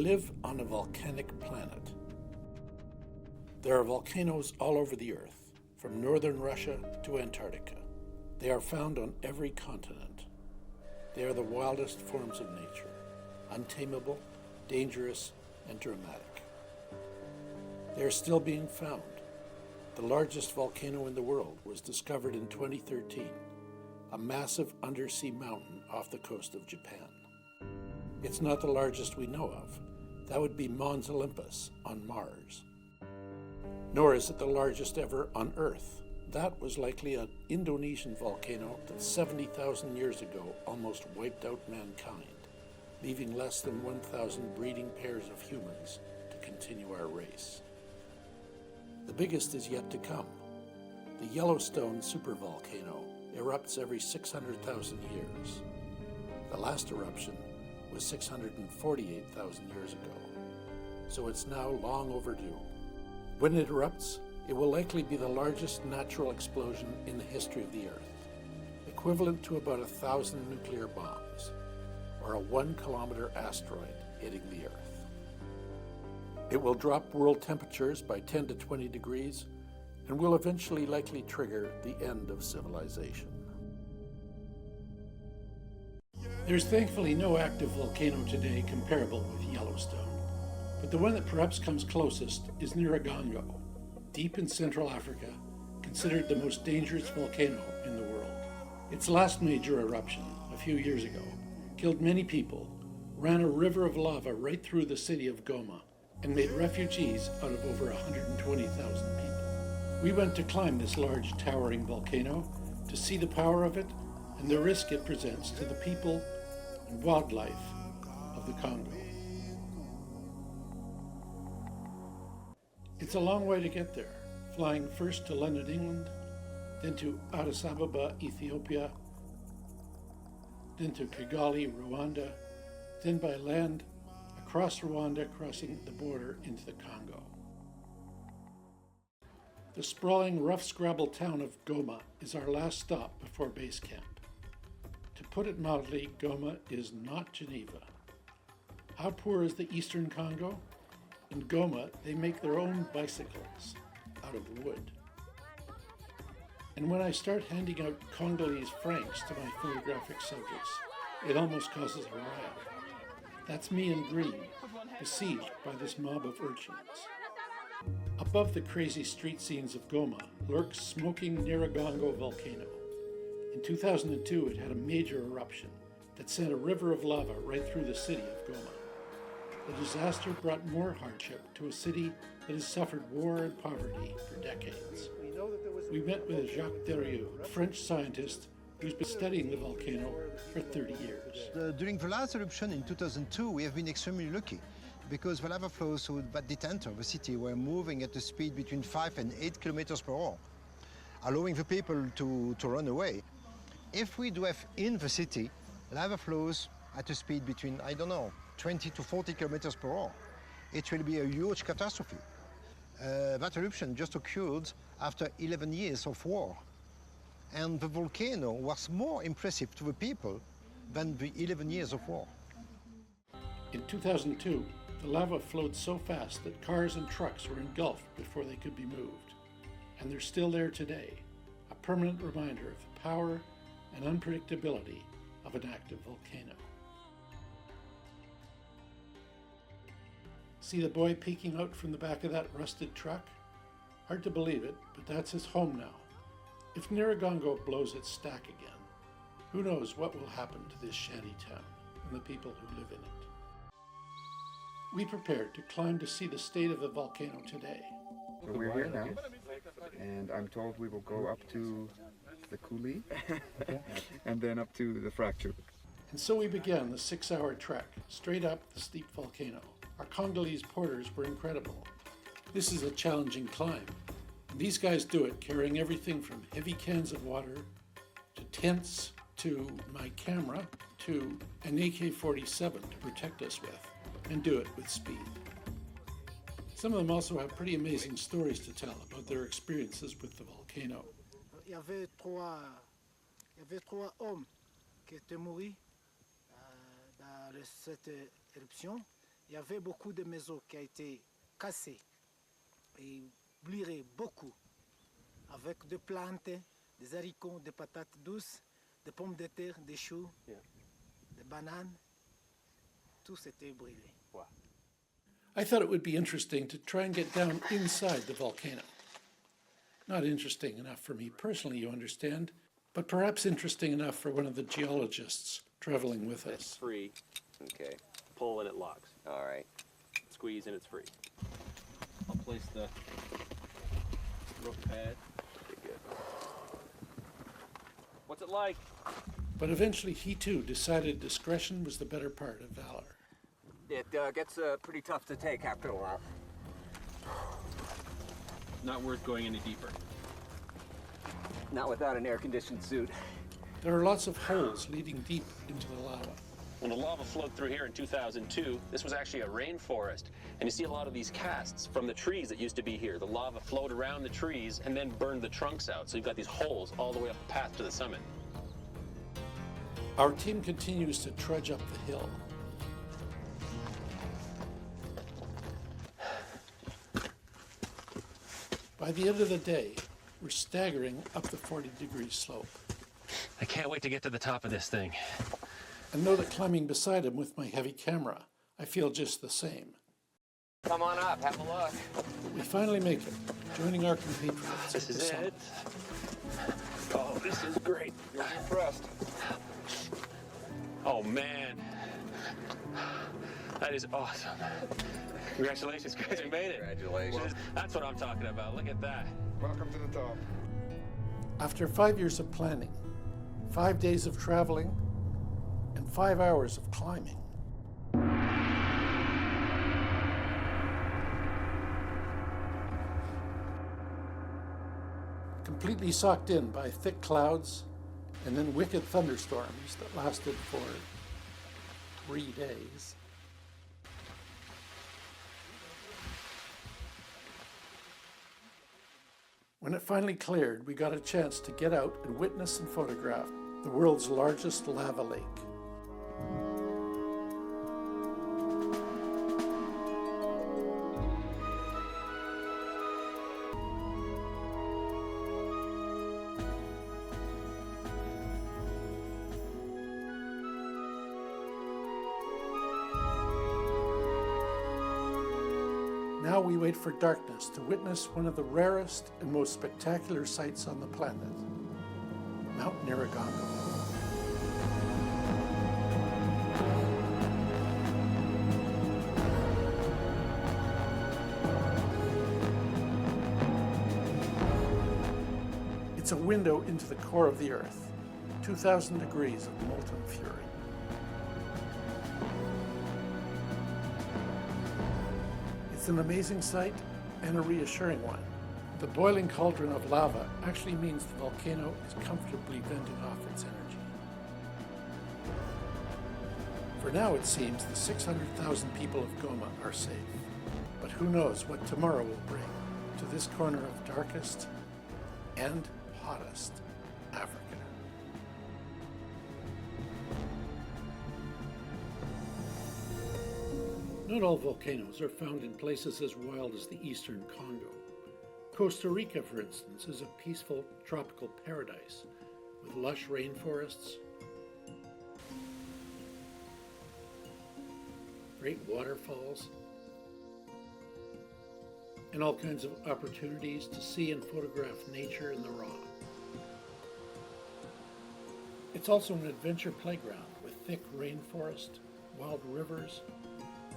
live on a volcanic planet. There are volcanoes all over the Earth, from northern Russia to Antarctica. They are found on every continent. They are the wildest forms of nature, untamable, dangerous, and dramatic. They are still being found. The largest volcano in the world was discovered in 2013, a massive undersea mountain off the coast of Japan. It's not the largest we know of. That would be Mons Olympus on Mars. Nor is it the largest ever on Earth. That was likely an Indonesian volcano that 70,000 years ago almost wiped out mankind, leaving less than 1,000 breeding pairs of humans to continue our race. The biggest is yet to come. The Yellowstone supervolcano erupts every 600,000 years. The last eruption was 648,000 years ago, so it's now long overdue. When it erupts, it will likely be the largest natural explosion in the history of the Earth, equivalent to about 1,000 nuclear bombs, or a 1-kilometer asteroid hitting the Earth. It will drop world temperatures by 10 to 20 degrees and will eventually likely trigger the end of civilization. There's thankfully no active volcano today comparable with Yellowstone, but the one that perhaps comes closest is Nyiragongo, deep in Central Africa, considered the most dangerous volcano in the world. Its last major eruption, a few years ago, killed many people, ran a river of lava right through the city of Goma, and made refugees out of over 120,000 people. We went to climb this large towering volcano to see the power of it and the risk it presents to the people and wildlife of the Congo. It's a long way to get there, flying first to London, England, then to Addis Ababa, Ethiopia, then to Kigali, Rwanda, then by land across Rwanda, crossing the border into the Congo. The sprawling, rough-scrabble town of Goma is our last stop before base camp. To put it mildly, Goma is not Geneva. How poor is the eastern Congo? In Goma, they make their own bicycles out of wood. And when I start handing out Congolese francs to my photographic subjects, it almost causes a riot. That's me in green, besieged by this mob of urchins. Above the crazy street scenes of Goma lurks smoking Nyiragongo volcano. In 2002, it had a major eruption that sent a river of lava right through the city of Goma. The disaster brought more hardship to a city that has suffered war and poverty for decades. We met with Jacques Derrieux, a French scientist who's been studying the volcano for 30 years. During the last eruption in 2002, we have been extremely lucky because the lava flows through the center of the city were moving at a speed between 5 and 8 kilometers per hour, allowing the people to run away. If we do have in the city lava flows at a speed between, 20 to 40 kilometers per hour, it will be a huge catastrophe. That eruption just occurred after 11 years of war. And the volcano was more impressive to the people than the 11 years of war. In 2002, the lava flowed so fast that cars and trucks were engulfed before they could be moved. And they're still there today, a permanent reminder of the power and unpredictability of an active volcano. See the boy peeking out from the back of that rusted truck? Hard to believe it, but that's his home now. If Nyiragongo blows its stack again, who knows what will happen to this shanty town and the people who live in it. We prepared to climb to see the state of the volcano today. So we're here now, and I'm told we will go up to the coulee and then up to the fracture. And so we began the 6-hour trek straight up the steep volcano. Our Congolese porters were incredible. This is a challenging climb. These guys do it carrying everything from heavy cans of water to tents to my camera to an AK-47 to protect us with, and do it with speed. Some of them also have pretty amazing stories to tell about their experiences with the volcano. Il y avait trois hommes qui étaient morts dans cette éruption il y avait beaucoup de maisons qui ont été cassées et brûlées beaucoup, avec des plantes, des haricots, des patates douces, des pommes de terre, des choux, des bananes. Tout s'était brûlé. Wow. I thought it would be interesting to try and get down inside the volcano. Not interesting enough for me personally, you understand, but perhaps interesting enough for one of the geologists traveling with It's us. free. Okay. Pull and it locks. All right. Squeeze and it's free. I'll place the rope pad. Pretty good. What's it like? But eventually he too decided discretion was the better part of valor. It gets pretty tough to take after a while. Not worth going any deeper. Not without an air-conditioned suit. There are lots of holes leading deep into the lava. When the lava flowed through here in 2002, this was actually a rainforest. And you see a lot of these casts from the trees that used to be here. The lava flowed around the trees and then burned the trunks out. So you've got these holes all the way up the path to the summit. Our team continues to trudge up the hill. By the end of the day, we're staggering up the 40-degree slope. I can't wait to get to the top of this thing. And know that climbing beside him with my heavy camera, I feel just the same. Come on up, have a look. We finally make it, joining our compatriots. This at the is summit. it. Oh, this is great. You'll be impressed. Oh, man. That is awesome. Congratulations, guys, we made it. Congratulations. That's what I'm talking about. Look at that. Welcome to the top. After 5 years of planning, 5 days of traveling, and 5 hours of climbing, completely socked in by thick clouds and then wicked thunderstorms that lasted for 3 days. When it finally cleared, we got a chance to get out and witness and photograph the world's largest lava lake. Now we wait for darkness to witness one of the rarest and most spectacular sights on the planet, Mount Niragongo. It's a window into the core of the Earth, 2,000 degrees of molten fury. It's an amazing sight and a reassuring one. The boiling cauldron of lava actually means the volcano is comfortably venting off its energy. For now, it seems the 600,000 people of Goma are safe. But who knows what tomorrow will bring to this corner of darkest and hottest Africa. Not all volcanoes are found in places as wild as the eastern Congo. Costa Rica, for instance, is a peaceful tropical paradise with lush rainforests, great waterfalls, and all kinds of opportunities to see and photograph nature in the raw. It's also an adventure playground with thick rainforest, wild rivers,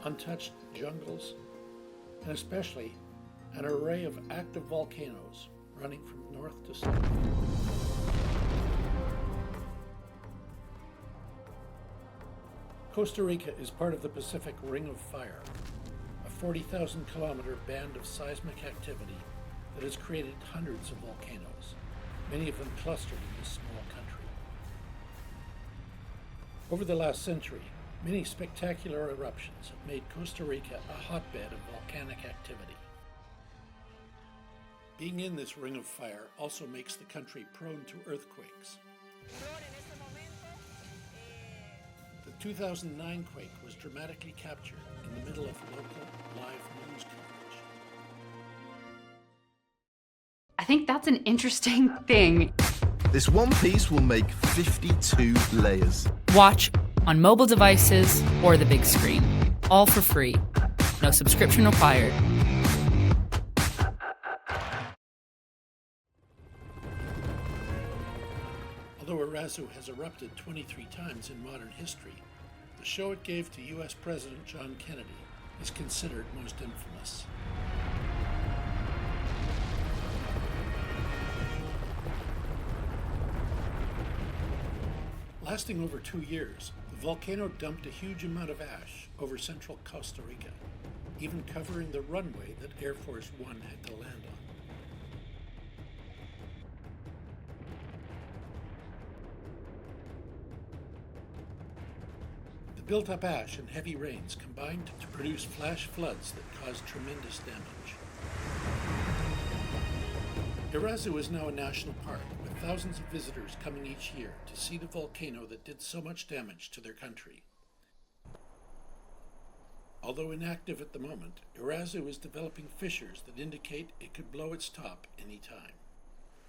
untouched jungles, and especially an array of active volcanoes running from north to south. Costa Rica is part of the Pacific Ring of Fire, a 40,000 kilometer band of seismic activity that has created hundreds of volcanoes, many of them clustered in this small country. Over the last century, many spectacular eruptions have made Costa Rica a hotbed of volcanic activity. Being in this ring of fire also makes the country prone to earthquakes. The The 2009 quake was dramatically captured in the middle of local live news coverage. I think that's an interesting thing. This one piece will make 52 layers. Watch on mobile devices or the big screen. All for free. No subscription required. Although Erazu has erupted 23 times in modern history, the show it gave to U.S. President John Kennedy is considered most infamous. Lasting over 2 years, the volcano dumped a huge amount of ash over central Costa Rica, even covering the runway that Air Force One had to land on. The built-up ash and heavy rains combined to produce flash floods that caused tremendous damage. Erazu is now a national park, with thousands of visitors coming each year to see the volcano that did so much damage to their country. Although inactive at the moment, Erazu is developing fissures that indicate it could blow its top any time.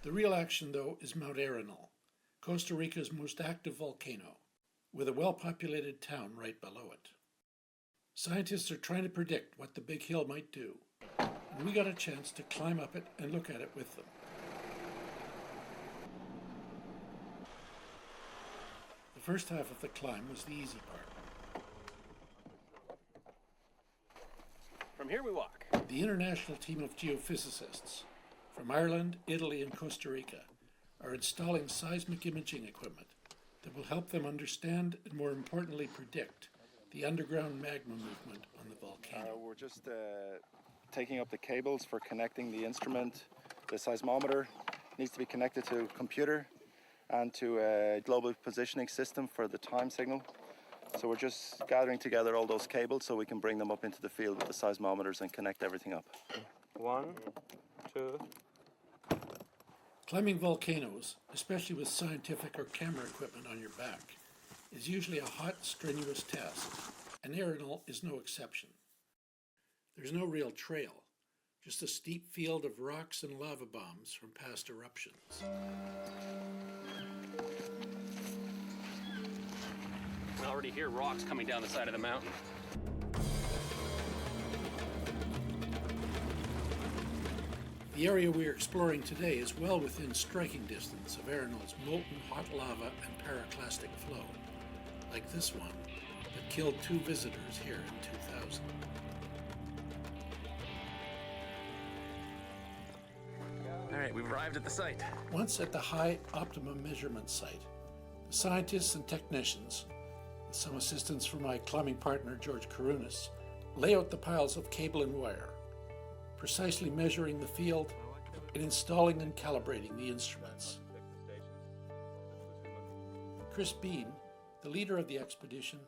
The real action, though, is Mount Arenal, Costa Rica's most active volcano, with a well-populated town right below it. Scientists are trying to predict what the big hill might do, and we got a chance to climb up it and look at it with them. The first half of the climb was the easy part. From here we walk. The international team of geophysicists from Ireland, Italy, and Costa Rica are installing seismic imaging equipment that will help them understand and, more importantly, predict the underground magma movement on the volcano. We're just taking up the cables for connecting the instrument. The seismometer needs to be connected to a computer and to a global positioning system for the time signal. So we're just gathering together all those cables so we can bring them up into the field with the seismometers and connect everything up. 1, 2. Climbing volcanoes, especially with scientific or camera equipment on your back, is usually a hot, strenuous test, and Arenal is no exception. There's no real trail, just a steep field of rocks and lava bombs from past eruptions. I can already hear rocks coming down the side of the mountain. The area we are exploring today is well within striking distance of Arenal's molten hot lava and pyroclastic flow, like this one that killed 2 visitors here in 2000. All right, we've arrived at the site. Once at the high optimum measurement site, the scientists and technicians, with some assistance from my climbing partner George Karunas, lay out the piles of cable and wire, precisely measuring the field and installing and calibrating the instruments. Chris Bean, the leader of the expedition,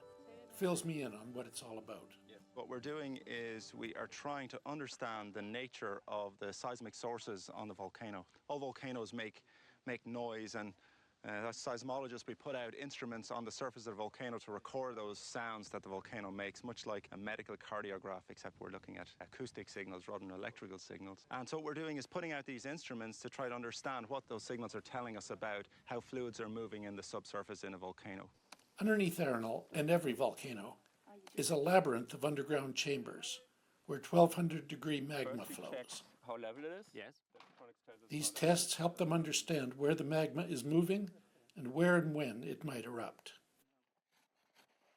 fills me in on what it's all about. What we're doing is we are trying to understand the nature of the seismic sources on the volcano. All volcanoes make noise, and as seismologists we put out instruments on the surface of the volcano to record those sounds that the volcano makes, much like a medical cardiograph, except we're looking at acoustic signals rather than electrical signals. And so what we're doing is putting out these instruments to try to understand what those signals are telling us about how fluids are moving in the subsurface in a volcano. Underneath Arenal, and every volcano, is a labyrinth of underground chambers where 1200-degree magma flows. How level it is? Yes. These tests help them understand where the magma is moving and where and when it might erupt.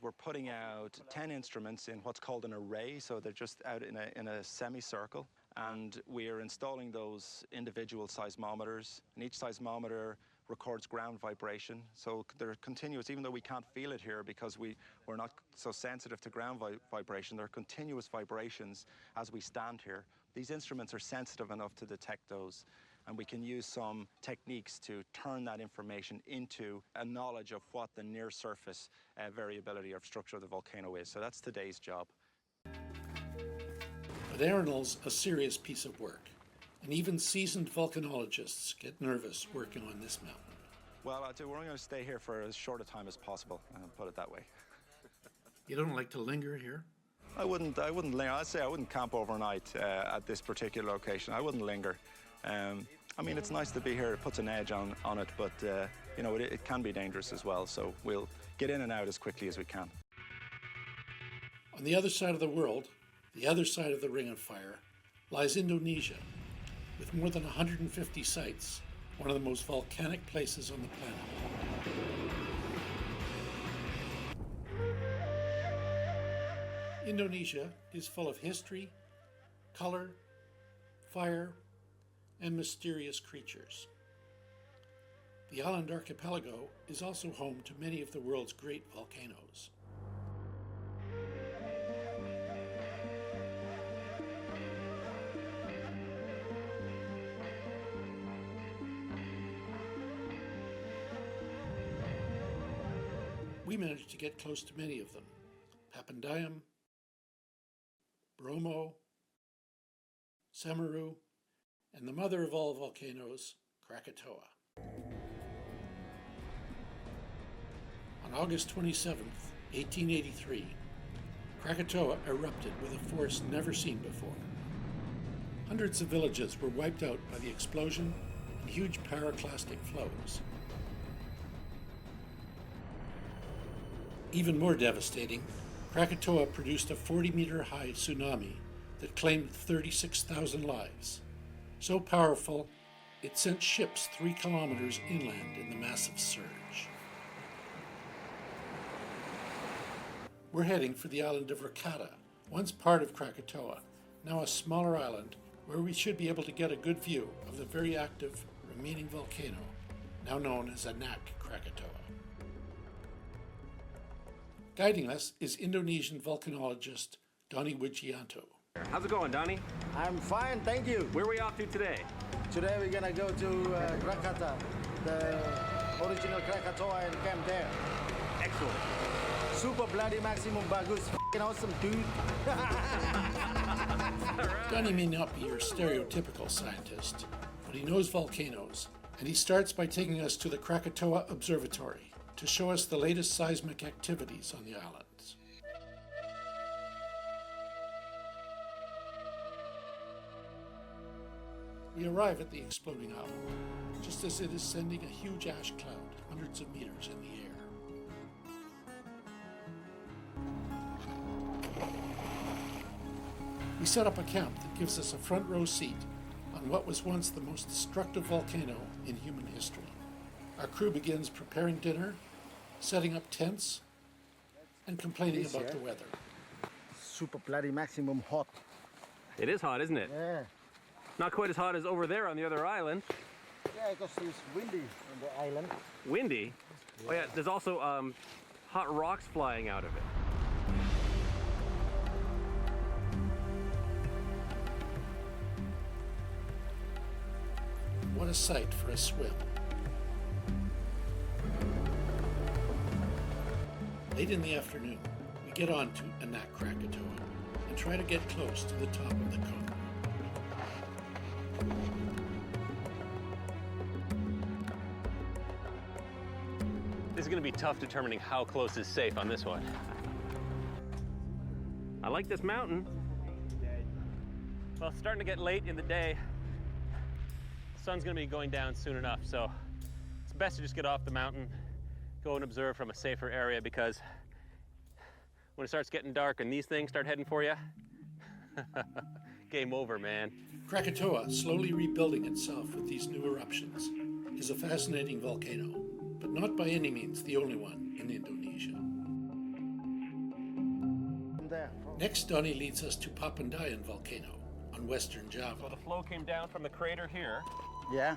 We're putting out 10 instruments in what's called an array, so they're just out in a semicircle, and we're installing those individual seismometers, and each seismometer records ground vibration, so they're continuous, even though we can't feel it here because we're not so sensitive to ground vibration. There are continuous vibrations as we stand here. These instruments are sensitive enough to detect those, and we can use some techniques to turn that information into a knowledge of what the near surface variability of structure of the volcano is. So that's today's job. But Arenal's a serious piece of work, and even seasoned volcanologists get nervous working on this mountain. Well, we're only going to stay here for as short a time as possible, put it that way. You don't like to linger here? I wouldn't linger. I'd say I wouldn't camp overnight at this particular location. I wouldn't linger. I mean, it's nice to be here. It puts an edge on it, but you know, it can be dangerous as well. So we'll get in and out as quickly as we can. On the other side of the world, the other side of the Ring of Fire, lies Indonesia, with more than 150 sites, one of the most volcanic places on the planet. Indonesia is full of history, color, fire, and mysterious creatures. The island archipelago is also home to many of the world's great volcanoes. We managed to get close to many of them: Papandayam, Bromo, Semeru, and the mother of all volcanoes, Krakatoa. On August 27, 1883, Krakatoa erupted with a force never seen before. Hundreds of villages were wiped out by the explosion and huge pyroclastic flows. Even more devastating, Krakatoa produced a 40-meter-high tsunami that claimed 36,000 lives. So powerful, it sent ships 3 kilometers inland in the massive surge. We're heading for the island of Rakata, once part of Krakatoa, now a smaller island where we should be able to get a good view of the very active remaining volcano, now known as Anak Krakatoa. Guiding us is Indonesian volcanologist Donnie Wigianto. How's it going, Donnie? I'm fine, thank you. Where are we off to today? Today we're gonna go to Krakata, the original Krakatoa, and camp there. Excellent. Super bloody maximum bagus, f***ing awesome, dude. Donnie may not be your stereotypical scientist, but he knows volcanoes, and he starts by taking us to the Krakatoa Observatory to show us the latest seismic activities on the islands. We arrive at the exploding island, just as it is sending a huge ash cloud hundreds of meters in the air. We set up a camp that gives us a front row seat on what was once the most destructive volcano in human history. Our crew begins preparing dinner, setting up tents, and complaining about the weather. Super bloody maximum hot. It is hot, isn't it? Yeah. Not quite as hot as over there on the other island. Yeah, because it's windy on the island. Windy? Yeah. Oh yeah, there's also hot rocks flying out of it. What a sight for a swim. Late in the afternoon, we get on to Anak Krakatoa and try to get close to the top of the cone. This is going to be tough determining how close is safe on this one. I like this mountain. Well, it's starting to get late in the day. The sun's going to be going down soon enough, so it's best to just get off the mountain, go and observe from a safer area, because when it starts getting dark and these things start heading for you, game over, man. Krakatoa, slowly rebuilding itself with these new eruptions, is a fascinating volcano, but not by any means the only one in Indonesia. Next, Donnie leads us to Papandayan volcano on western Java. So the flow came down from the crater here. Yeah.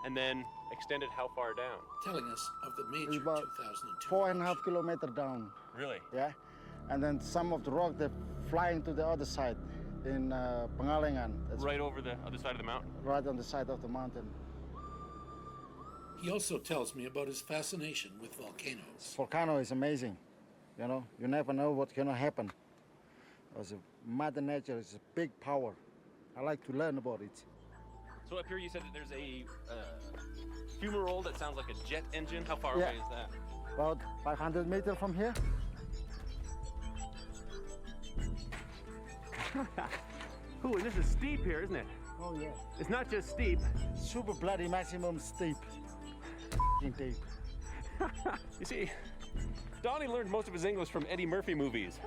And then extended how far down? Telling us of the major about 2002 4.5 kilometers down. Really? Yeah. And then some of the rock, they're flying to the other side in Pengalengan. That's right over the other side of the mountain? Right on the side of the mountain. He also tells me about his fascination with volcanoes. Volcano is amazing. You know, you never know what's going to happen. Because Mother Nature is a big power. I like to learn about it. So up here you said that there's a fumarole that sounds like a jet engine. How far away is that? About 500 meters from here. Ooh, and this is steep here, isn't it? Oh, yeah. It's not just steep. Super bloody maximum steep. Deep. You see, Donnie learned most of his English from Eddie Murphy movies.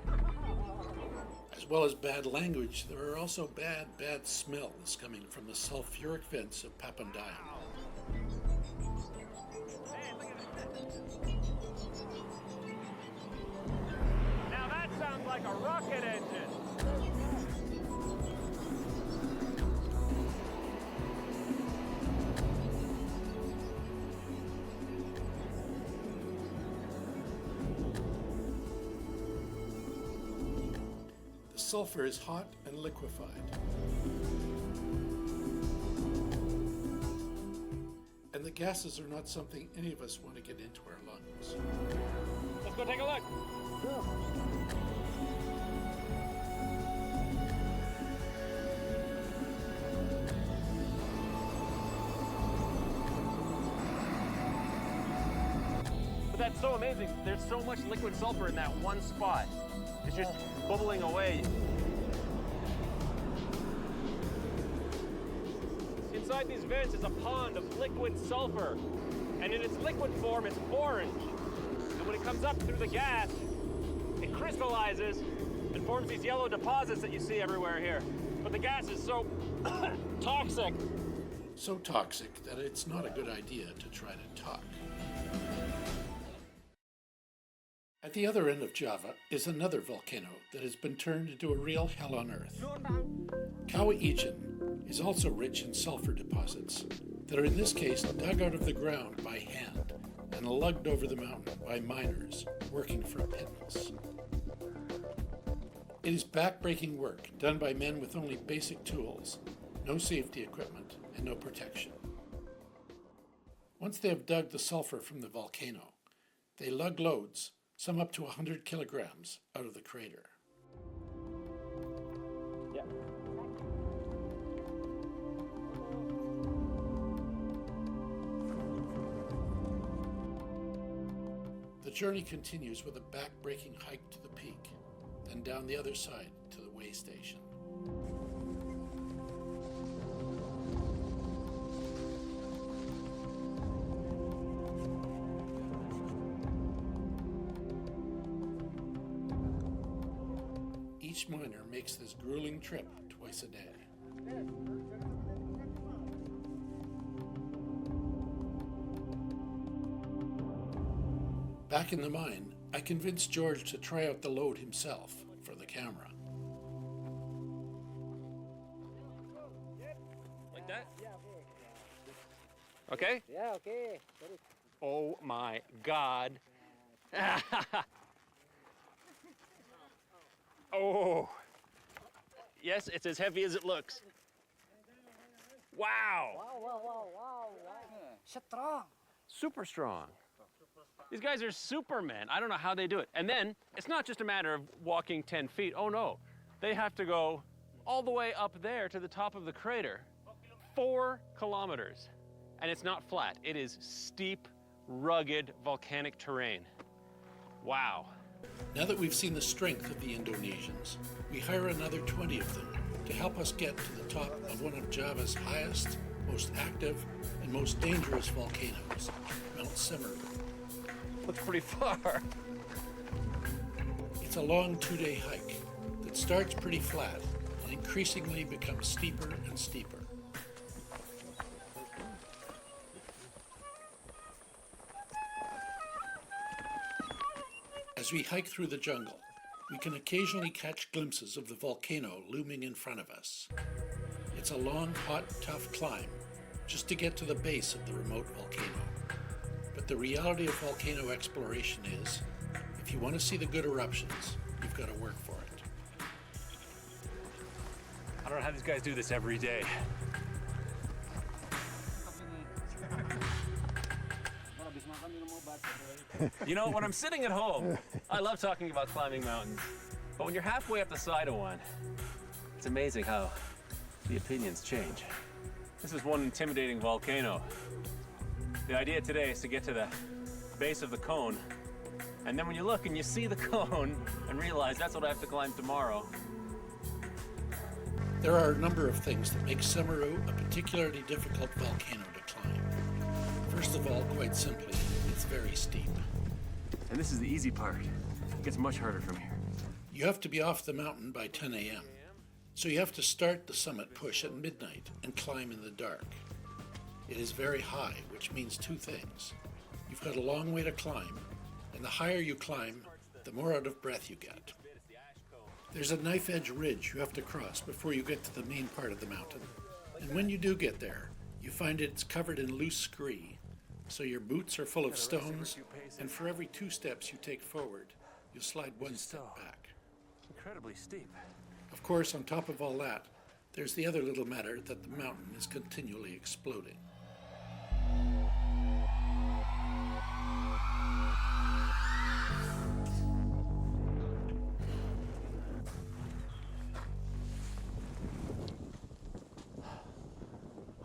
As well as bad language, there are also bad smells coming from the sulfuric vents of Papandreou. Now that sounds like a rocket engine. The sulfur is hot and liquefied. And the gases are not something any of us want to get into our lungs. Let's go take a look. But that's so amazing. There's so much liquid sulfur in that one spot. It's just bubbling away. Inside these vents is a pond of liquid sulfur. And in its liquid form, it's orange. And when it comes up through the gas, it crystallizes and forms these yellow deposits that you see everywhere here. But the gas is so toxic. So toxic that it's not a good idea to try to talk. At the other end of Java is another volcano that has been turned into a real hell on earth. Kawa-Ijen is also rich in sulfur deposits that are in this case dug out of the ground by hand and lugged over the mountain by miners working for a pittance. It is back-breaking work done by men with only basic tools, no safety equipment, and no protection. Once they have dug the sulfur from the volcano, they lug loads, some up to 100 kilograms, out of the crater. Yeah. The journey continues with a back-breaking hike to the peak, then down the other side to the way station. Each miner makes this grueling trip twice a day. Back in the mine, I convinced George to try out the load himself for the camera. Like that? Okay? Yeah, okay. Oh my God. Oh. Yes, it's as heavy as it looks. Wow. Wow. Strong. Super strong. These guys are supermen. I don't know how they do it. And then it's not just a matter of walking 10 feet. Oh no. They have to go all the way up there to the top of the crater. 4 kilometers. And it's not flat. It is steep, rugged, volcanic terrain. Wow. Now that we've seen the strength of the Indonesians, we hire another 20 of them to help us get to the top of one of Java's highest, most active, and most dangerous volcanoes, Mount Semeru. Looks pretty far. It's a long 2-day hike that starts pretty flat and increasingly becomes steeper and steeper. As we hike through the jungle, we can occasionally catch glimpses of the volcano looming in front of us. It's a long, hot, tough climb just to get to the base of the remote volcano. But the reality of volcano exploration is, if you want to see the good eruptions, you've got to work for it. I don't know how these guys do this every day. You know, when I'm sitting at home, I love talking about climbing mountains. But when you're halfway up the side of one, it's amazing how the opinions change. This is one intimidating volcano. The idea today is to get to the base of the cone, and then when you look and you see the cone and realize that's what I have to climb tomorrow, There are a number of things that make Semeru a particularly difficult volcano to climb. First of all, quite simply, it's very steep. And this is the easy part. It gets much harder from here. You have to be off the mountain by 10 a.m. So you have to start the summit push at midnight and climb in the dark. It is very high, which means two things. You've got a long way to climb, and the higher you climb, the more out of breath you get. There's a knife-edge ridge you have to cross before you get to the main part of the mountain. And when you do get there, you find it's covered in loose scree, so your boots are full of stones, and for every 2 steps you take forward, you'll slide 1 step back. Incredibly steep. Of course, on top of all that, there's the other little matter that the mountain is continually exploding.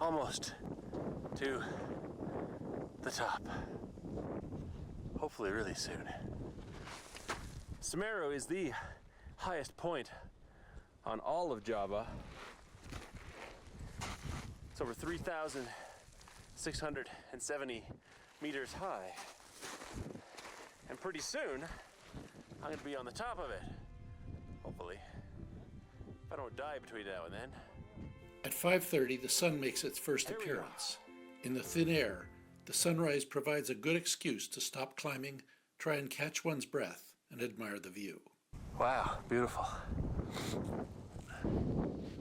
Almost to the top. Hopefully really soon. Semeru is the highest point on all of Java. It's over 3,670 meters high. And pretty soon, I'm gonna be on the top of it. Hopefully. If I don't die between now and then. At 5:30, the sun makes its first appearance. In the thin air, the sunrise provides a good excuse to stop climbing, try and catch one's breath, and admire the view. Wow, beautiful.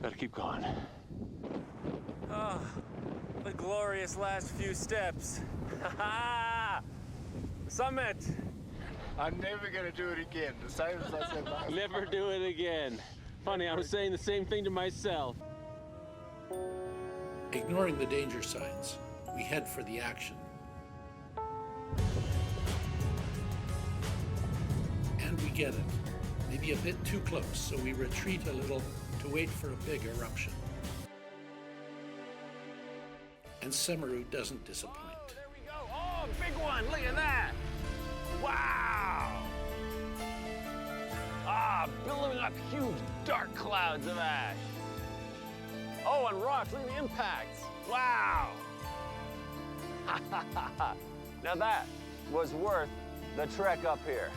Gotta keep going. Oh, the glorious last few steps. Summit! I'm never gonna do it again. The same as I said last Never do it again. Funny, I was saying the same thing to myself. Ignoring the danger signs, we head for the action. And we get it. Maybe a bit too close, so we retreat a little to wait for a big eruption. And Semeru doesn't disappoint. Oh, there we go. Oh, big one. Look at that. Wow. Billowing up huge dark clouds of ash. Oh, and rocks. Look at the impacts. Wow. Now that was worth the trek up here.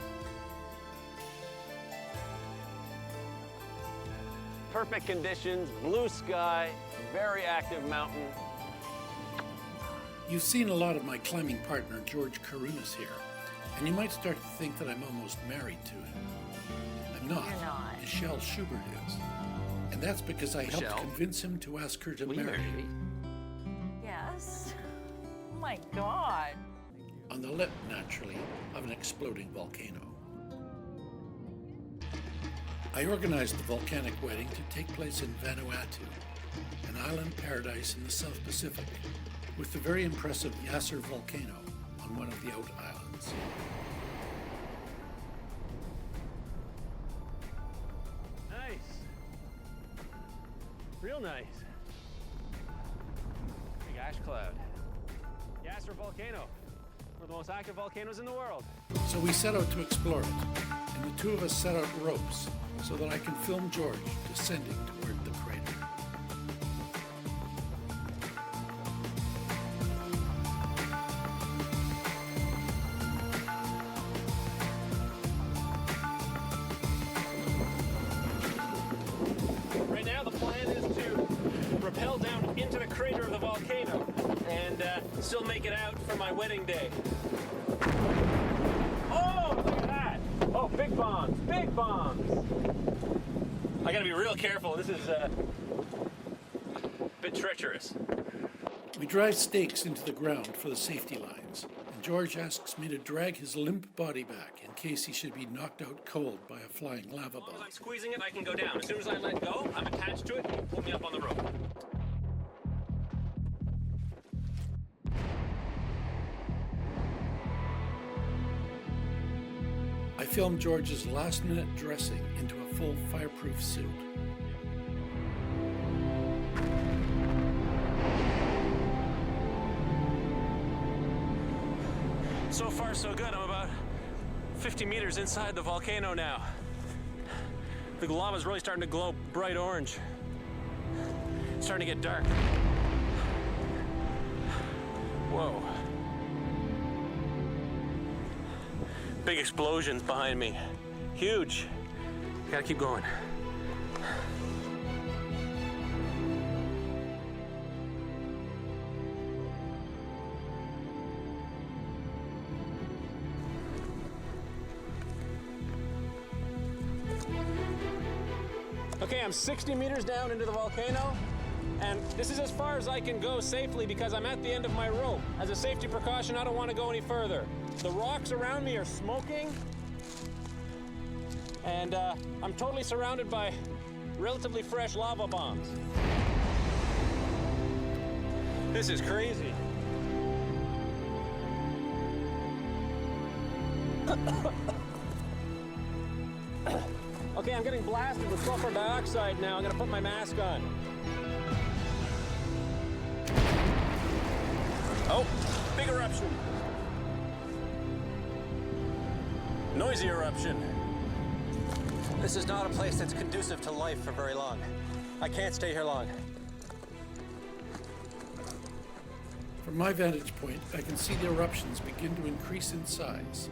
Perfect conditions, blue sky, very active mountain. You've seen a lot of my climbing partner, George Karunas, here, and you might start to think that I'm almost married to him. I'm not. You're not. Michelle Schubert is. And that's because I helped convince him to ask her to marry me. Yes. Oh my God. On the lip, naturally, of an exploding volcano. I organized the volcanic wedding to take place in Vanuatu, an island paradise in the South Pacific, with the very impressive Yasser volcano on one of the out islands. Nice. Real nice. Big ash cloud. Yasser volcano. One of the most active volcanoes in the world. So we set out to explore it, and the two of us set out ropes so that I can film George descending toward the crater. Right now, the plan is to rappel down into the crater of the volcano and still make it out for my wedding day. Oh, look at that! Oh, big bombs, big bombs! I gotta be real careful. This is a bit treacherous. We drive stakes into the ground for the safety lines, and George asks me to drag his limp body back in case he should be knocked out cold by a flying lava As long bomb. as I'm squeezing it, I can go down. As soon as I let go, I'm attached to it. Pull me up on the rope. I filmed George's last-minute dressing into a full fireproof suit. So far, so good. I'm about 50 meters inside the volcano now. The lava's really starting to glow bright orange. It's starting to get dark. Whoa. Big explosions behind me. Huge. Gotta keep going. Okay, I'm 60 meters down into the volcano, and this is as far as I can go safely because I'm at the end of my rope. As a safety precaution, I don't want to go any further. The rocks around me are smoking, and I'm totally surrounded by relatively fresh lava bombs. This is crazy. Okay, I'm getting blasted with sulfur dioxide now. I'm gonna put my mask on. Oh, big eruption. Noisy eruption. This is not a place that's conducive to life for very long. I can't stay here long. From my vantage point, I can see the eruptions begin to increase in size,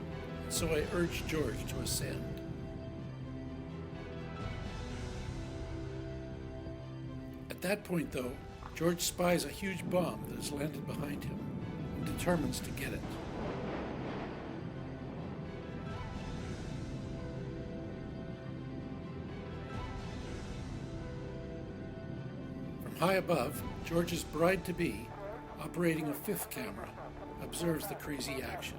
so I urge George to ascend. At that point, though, George spies a huge bomb that has landed behind him and determines to get it. From high above, George's bride-to-be, operating a fifth camera, observes the crazy action.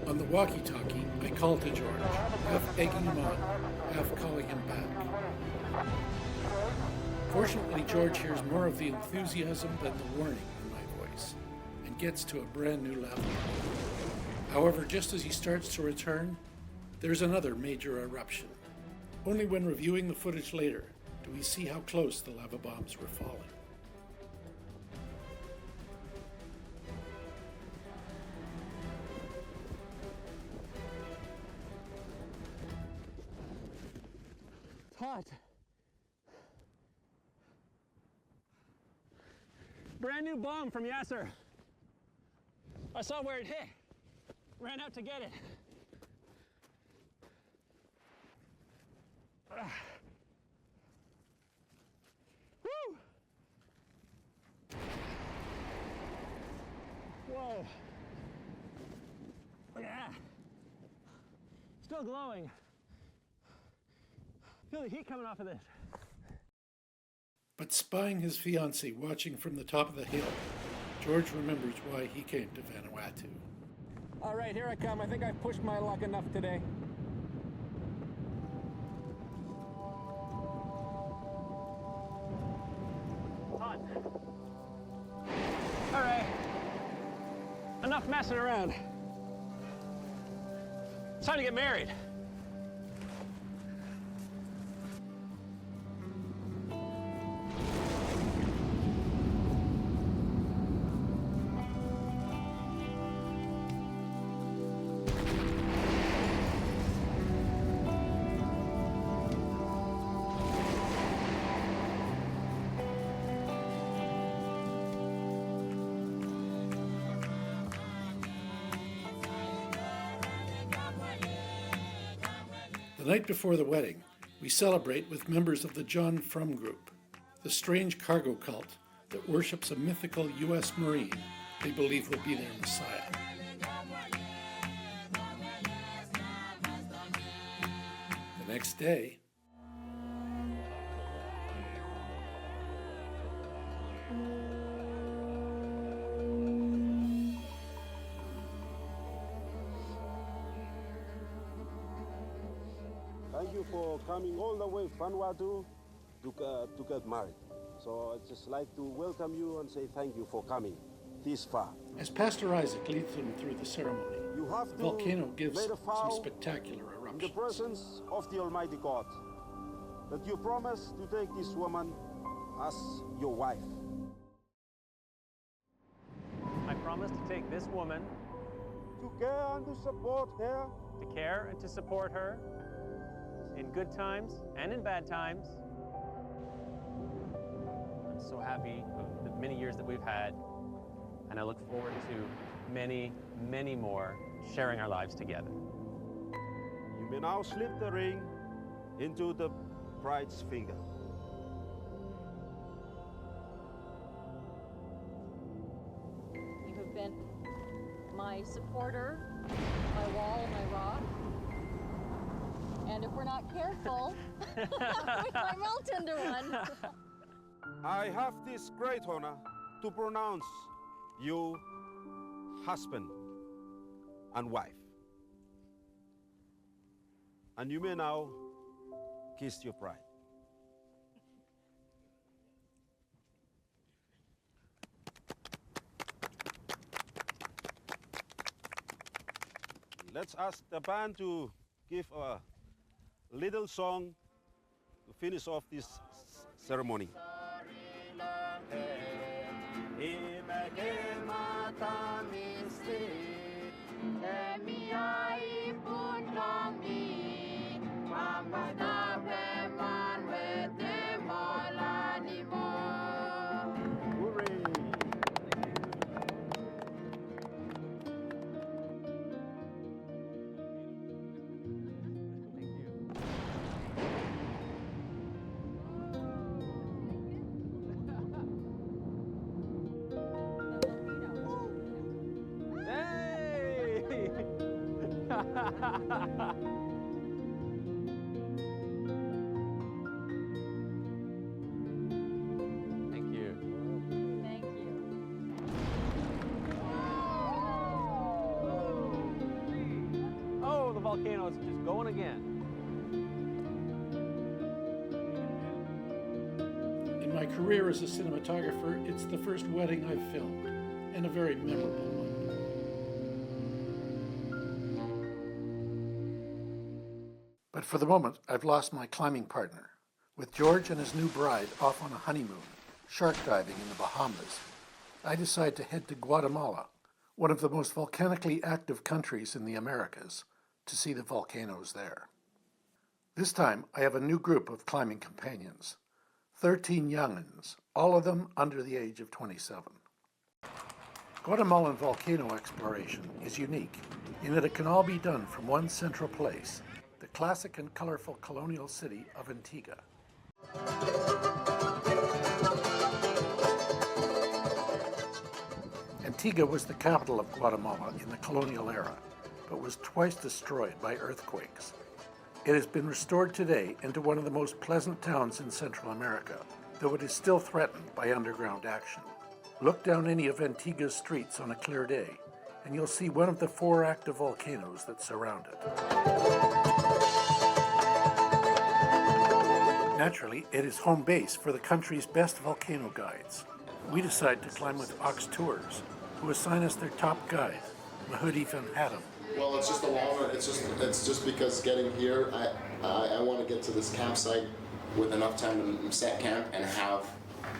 On the walkie-talkie, I call to George, half egging him on, half calling him back. Fortunately, George hears more of the enthusiasm than the warning in my voice, and gets to a brand new level. However, just as he starts to return, there's another major eruption. Only when reviewing the footage later do we see how close the lava bombs were falling. It's hot. Brand new bomb from Yasser. I saw where it hit. Ran out to get it. Woo! Whoa. Look at that. Still glowing. Feel the heat coming off of this. But spying his fiancée watching from the top of the hill, George remembers why he came to Vanuatu. All right, here I come. I think I've pushed my luck enough today. Hot. All right. Enough messing around. It's time to get married. The night before the wedding, we celebrate with members of the John Frum Group, the strange cargo cult that worships a mythical U.S. Marine they believe will be their Messiah. The next day, Thank you for coming all the way from Vanuatu to get married. So I'd just like to welcome you and say thank you for coming this far. as Pastor Isaac leads them through the ceremony, You have to Volcano gives make a some vow spectacular in the eruptions. presence of the Almighty God that you promise to take this woman as your wife. I promise to take this woman, To care and to support her to care and to support her in good times and in bad times, so happy of the many years that we've had, and I look forward to many, many more sharing our lives together. You may now slip the ring into the bride's finger. You have been my supporter, my wall, my rock. And if we're not careful, we might melt into one. I have this great honor to pronounce you husband and wife. And you may now kiss your bride. Let's ask the band to give a little song to finish off this ceremony. Thank you. Thank you. Oh, the volcano is just going again. In my career as a cinematographer, it's the first wedding I've filmed, and a very memorable one. But for the moment, I've lost my climbing partner. With George and his new bride off on a honeymoon, shark diving in the Bahamas, I decide to head to Guatemala, one of the most volcanically active countries in the Americas, to see the volcanoes there. This time, I have a new group of climbing companions, 13 young'uns, all of them under the age of 27. Guatemalan volcano exploration is unique in that it can all be done from one central place, the classic and colorful colonial city of Antigua. Antigua was the capital of Guatemala in the colonial era, but was twice destroyed by earthquakes. It has been restored today into one of the most pleasant towns in Central America, though it is still threatened by underground action. Look down any of Antigua's streets on a clear day, and you'll see one of the 4 active volcanoes that surround it. Naturally, it is home base for the country's best volcano guides. We decide to climb with Ox Tours, who assign us their top guide, Mahudi van Hattem. Well, it's just a long run. It's just because getting here, I want to get to this campsite with enough time to set camp and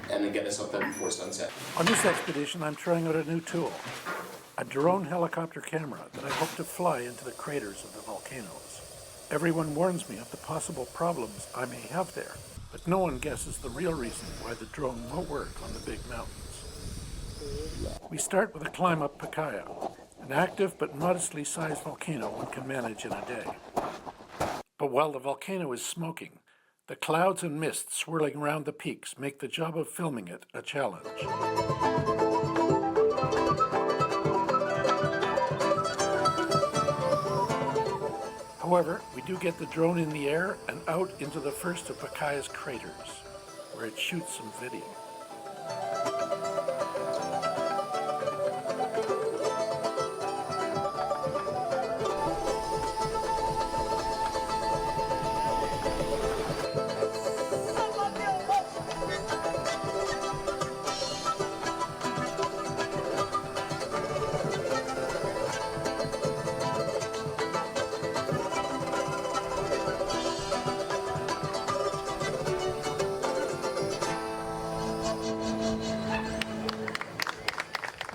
then get us up there before sunset. On this expedition, I'm trying out a new tool, a drone helicopter camera that I hope to fly into the craters of the volcanoes. Everyone warns me of the possible problems I may have there, but no one guesses the real reason why the drone won't work on the big mountains. We start with a climb up Pacaya, an active but modestly sized volcano one can manage in a day. But while the volcano is smoking, the clouds and mist swirling around the peaks make the job of filming it a challenge. However, we do get the drone in the air and out into the first of Pacaya's craters, where it shoots some video.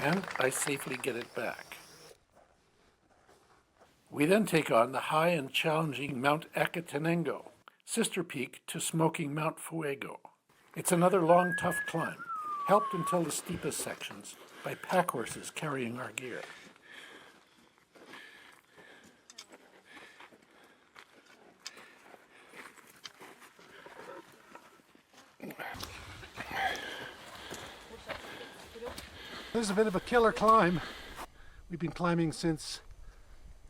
And I safely get it back. We then take on the high and challenging Mount Acatenango, sister peak to smoking Mount Fuego. It's another long, tough climb, helped until the steepest sections by pack horses carrying our gear. This is a bit of a killer climb. We've been climbing since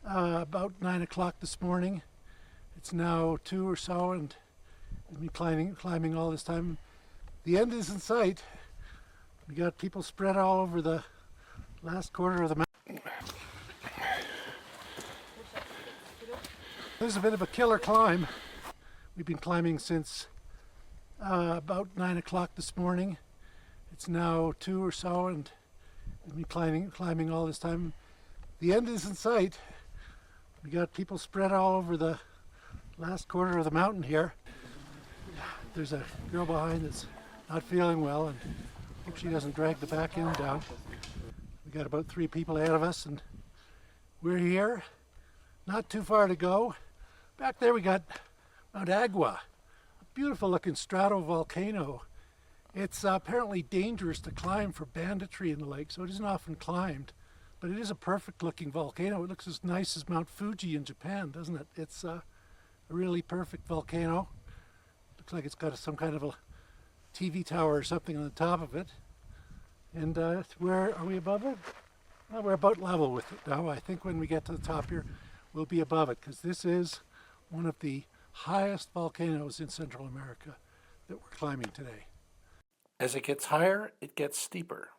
about 9 o'clock this morning. It's now 2 or so, and we've been climbing all this time. The end is in sight. We got people spread all over the last quarter of the mountain. This is a bit of a killer climb. We've been climbing since about 9 o'clock this morning. It's now 2 or so, and we've been climbing all this time. The end is in sight. We got people spread all over the last quarter of the mountain here. There's a girl behind that's not feeling well, and hope she doesn't drag the back end down. We got about 3 people ahead of us, and we're here. Not too far to go. Back there we got Mount Agua, a beautiful looking stratovolcano. It's apparently dangerous to climb for banditry in the lake, so it isn't often climbed. But it is a perfect looking volcano. It looks as nice as Mount Fuji in Japan, doesn't it? It's a really perfect volcano. Looks like it's got some kind of a TV tower or something on the top of it. And where are we above it? Well, we're about level with it now. I think when we get to the top here, we'll be above it, because this is one of the highest volcanoes in Central America that we're climbing today. As it gets higher, it gets steeper.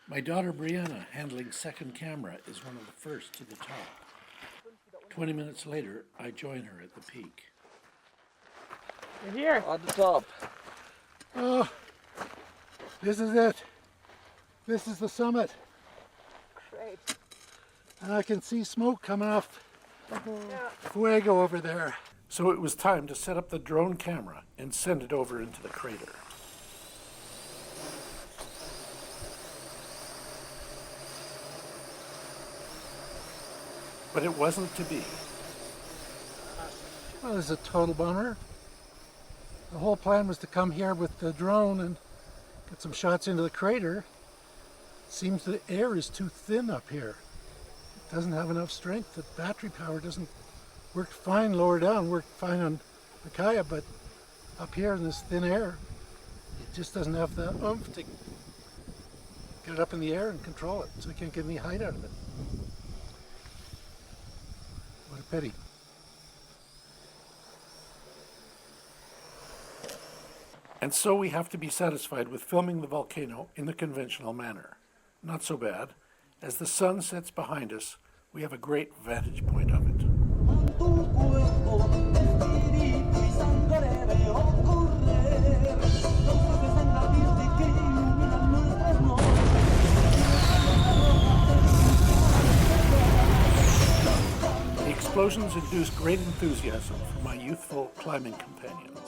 My daughter Brianna, handling second camera, is one of the first to the top. 20 minutes later, I join her at the peak. We're here on the top. Oh, this is it. This is the summit. Great. And I can see smoke coming off Fuego over there. So it was time to set up the drone camera and send it over into the crater. But it wasn't to be. Well, this is a total bummer. The whole plan was to come here with the drone and get some shots into the crater. It seems the air is too thin up here. It doesn't have enough strength. The battery power doesn't work fine lower down, worked fine on Akaya, but up here in this thin air, it just doesn't have the oomph to get it up in the air and control it, so I can't get any height out of it. What a pity. And so we have to be satisfied with filming the volcano in the conventional manner. Not so bad. As the sun sets behind us, we have a great vantage point of it. The explosions induced great enthusiasm from my youthful climbing companions.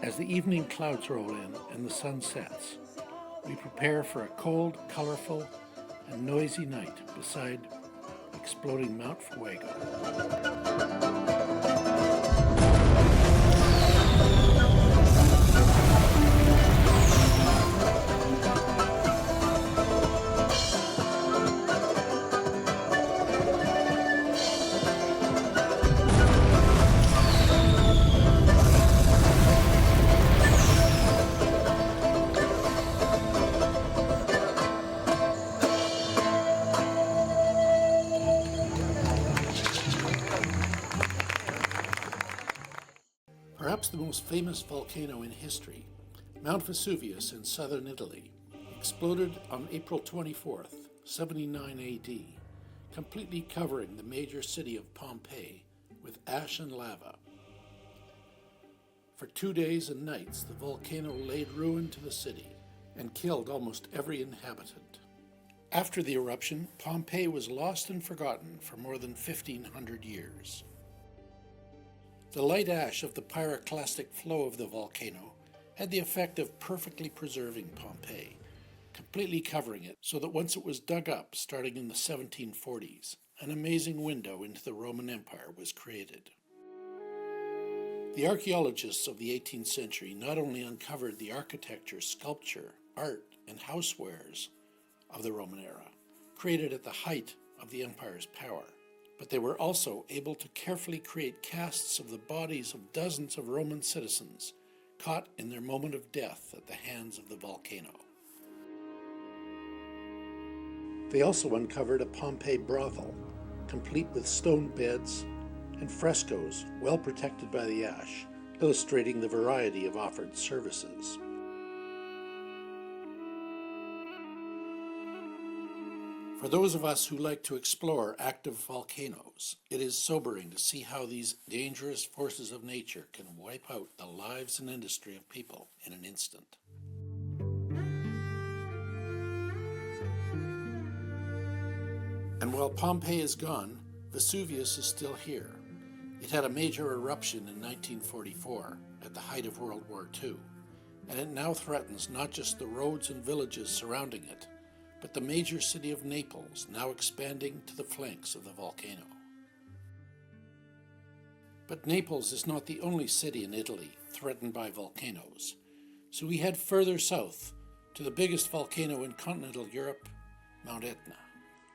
As the evening clouds roll in and the sun sets, we prepare for a cold, colorful, and noisy night beside exploding Mount Fuego. Perhaps the most famous volcano in history, Mount Vesuvius in southern Italy, exploded on April 24th, 79 AD, completely covering the major city of Pompeii with ash and lava. For 2 days and nights, the volcano laid ruin to the city and killed almost every inhabitant. After the eruption, Pompeii was lost and forgotten for more than 1,500 years. The light ash of the pyroclastic flow of the volcano had the effect of perfectly preserving Pompeii, completely covering it so that once it was dug up, starting in the 1740s, an amazing window into the Roman Empire was created. The archaeologists of the 18th century not only uncovered the architecture, sculpture, art, and housewares of the Roman era, created at the height of the empire's power, but they were also able to carefully create casts of the bodies of dozens of Roman citizens caught in their moment of death at the hands of the volcano. They also uncovered a Pompeii brothel, complete with stone beds and frescoes well protected by the ash, illustrating the variety of offered services. For those of us who like to explore active volcanoes, it is sobering to see how these dangerous forces of nature can wipe out the lives and industry of people in an instant. And while Pompeii is gone, Vesuvius is still here. It had a major eruption in 1944 at the height of World War II, and it now threatens not just the roads and villages surrounding it, but the major city of Naples, now expanding to the flanks of the volcano. But Naples is not the only city in Italy threatened by volcanoes, so we head further south to the biggest volcano in continental Europe, Mount Etna.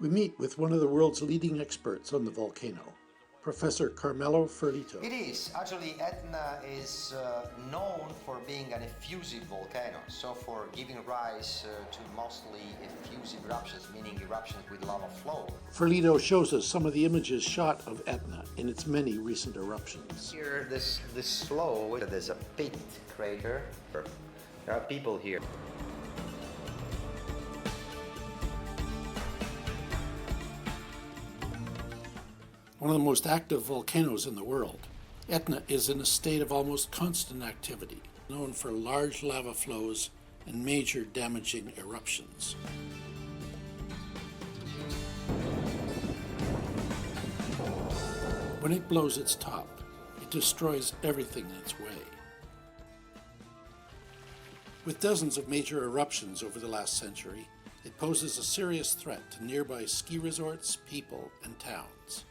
We meet with one of the world's leading experts on the volcano, Professor Carmelo Ferlito. It is. Actually, Etna is known for being an effusive volcano, so for giving rise to mostly effusive eruptions, meaning eruptions with lava flow. Ferlito shows us some of the images shot of Etna in its many recent eruptions. Here, this flow, there's a pit crater. There are people here. One of the most active volcanoes in the world, Etna is in a state of almost constant activity, known for large lava flows and major damaging eruptions. When it blows its top, it destroys everything in its way. With dozens of major eruptions over the last century, it poses a serious threat to nearby ski resorts, people, and towns.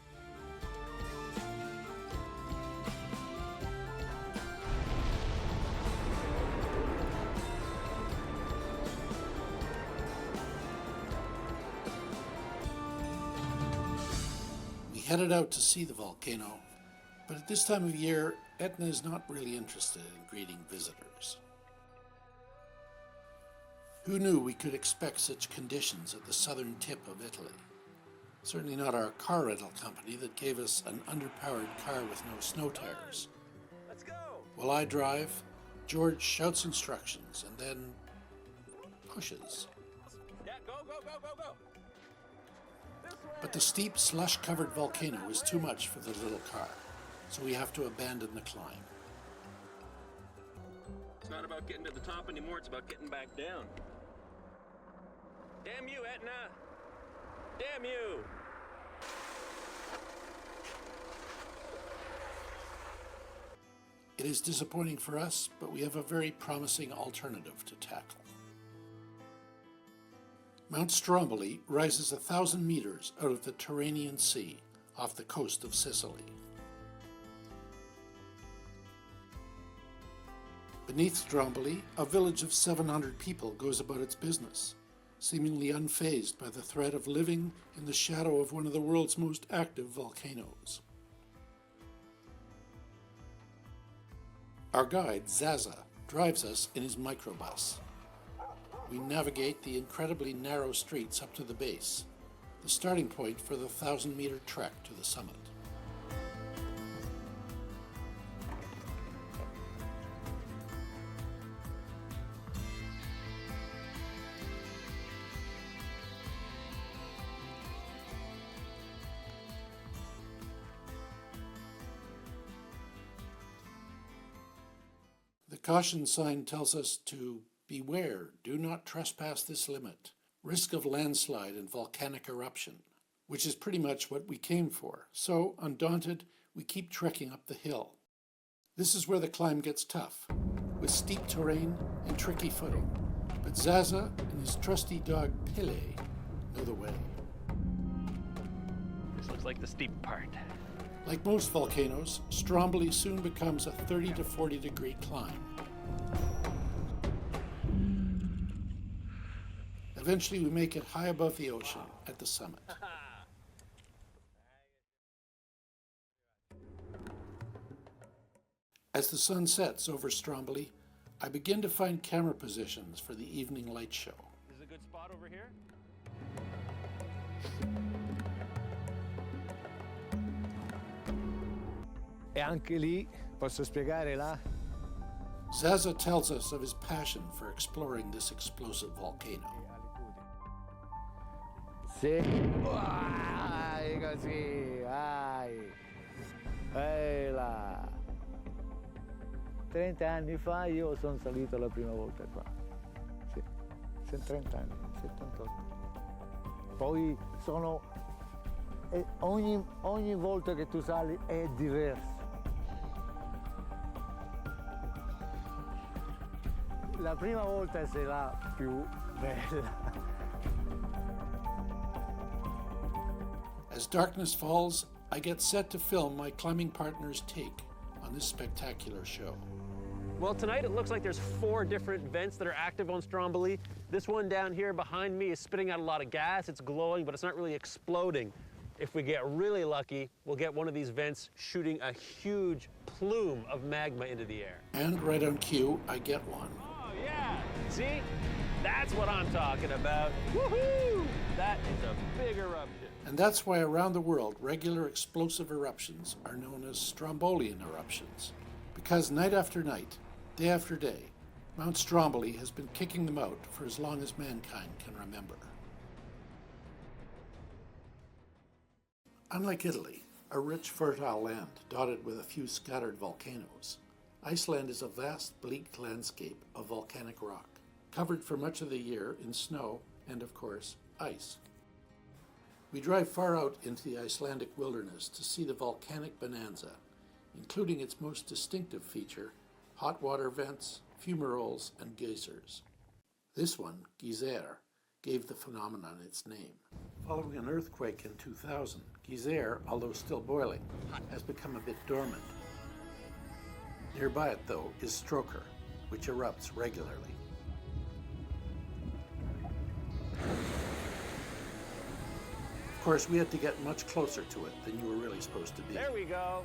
Headed out to see the volcano, but at this time of year, Etna is not really interested in greeting visitors. Who knew we could expect such conditions at the southern tip of Italy? Certainly not our car rental company that gave us an underpowered car with no snow tires. Let's go! While I drive, George shouts instructions and then pushes. Yeah, go, go, go, go, go! But the steep, slush-covered volcano is too much for the little car, so we have to abandon the climb. It's not about getting to the top anymore, it's about getting back down. Damn you, Etna! Damn you! It is disappointing for us, but we have a very promising alternative to tackle. Mount Stromboli rises 1,000 meters out of the Tyrrhenian Sea off the coast of Sicily. Beneath Stromboli, a village of 700 people goes about its business, seemingly unfazed by the threat of living in the shadow of one of the world's most active volcanoes. Our guide, Zaza, drives us in his microbus. We navigate the incredibly narrow streets up to the base, the starting point for the 1,000-meter trek to the summit. The caution sign tells us to beware, do not trespass this limit. Risk of landslide and volcanic eruption, which is pretty much what we came for. So, undaunted, we keep trekking up the hill. This is where the climb gets tough. with steep terrain and tricky footing. But Zaza and his trusty dog Pele know the way. This looks like the steep part. Like most volcanoes, Stromboli soon becomes a 30 to 40 degree climb. Eventually, we make it high above the ocean at the summit. As the sun sets over Stromboli, I begin to find camera positions for the evening light show. This is a good spot over here. E anche lì, posso spiegare là? Zaza tells us of his passion for exploring this explosive volcano. Sì. Vai così, vai. Ehi là. 30 anni fa io sono salito la prima volta qua. Sì, sono 30 anni, 78. Poi sono... e ogni volta che tu sali è diverso. La prima volta è la più bella. As darkness falls, I get set to film my climbing partner's take on this spectacular show. Well, tonight it looks like there's 4 different vents that are active on Stromboli. This one down here behind me is spitting out a lot of gas. It's glowing, but it's not really exploding. If we get really lucky, we'll get one of these vents shooting a huge plume of magma into the air. And right on cue, I get one. Oh, yeah. See? That's what I'm talking about. Woohoo! That is a big eruption. And that's why around the world, regular explosive eruptions are known as Strombolian eruptions. Because night after night, day after day, Mount Stromboli has been kicking them out for as long as mankind can remember. Unlike Italy, a rich, fertile land dotted with a few scattered volcanoes, Iceland is a vast, bleak landscape of volcanic rock, covered for much of the year in snow and, of course, ice. We drive far out into the Icelandic wilderness to see the volcanic bonanza, including its most distinctive feature, hot water vents, fumaroles, and geysers. This one, Geyser, gave the phenomenon its name. Following an earthquake in 2000, Geyser, although still boiling, has become a bit dormant. Nearby it, though, is Stroker, which erupts regularly. Of course, we had to get much closer to it than you were really supposed to be. There we go.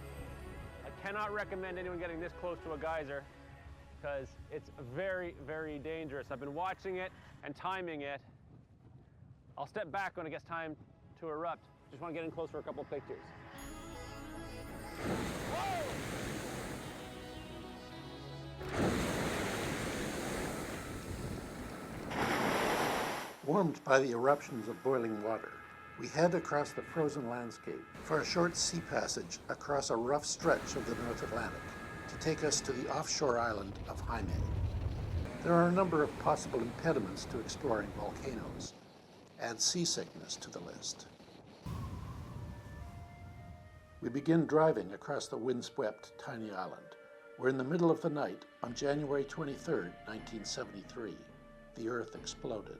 I cannot recommend anyone getting this close to a geyser because it's very, very dangerous. I've been watching it and timing it. I'll step back when it gets time to erupt. Just want to get in close for a couple pictures. Whoa! Warmed by the eruptions of boiling water, we head across the frozen landscape for a short sea passage across a rough stretch of the North Atlantic to take us to the offshore island of Jaime. There are a number of possible impediments to exploring volcanoes. Add seasickness to the list. We begin driving across the windswept tiny island, where in the middle of the night, on January 23, 1973, the Earth exploded.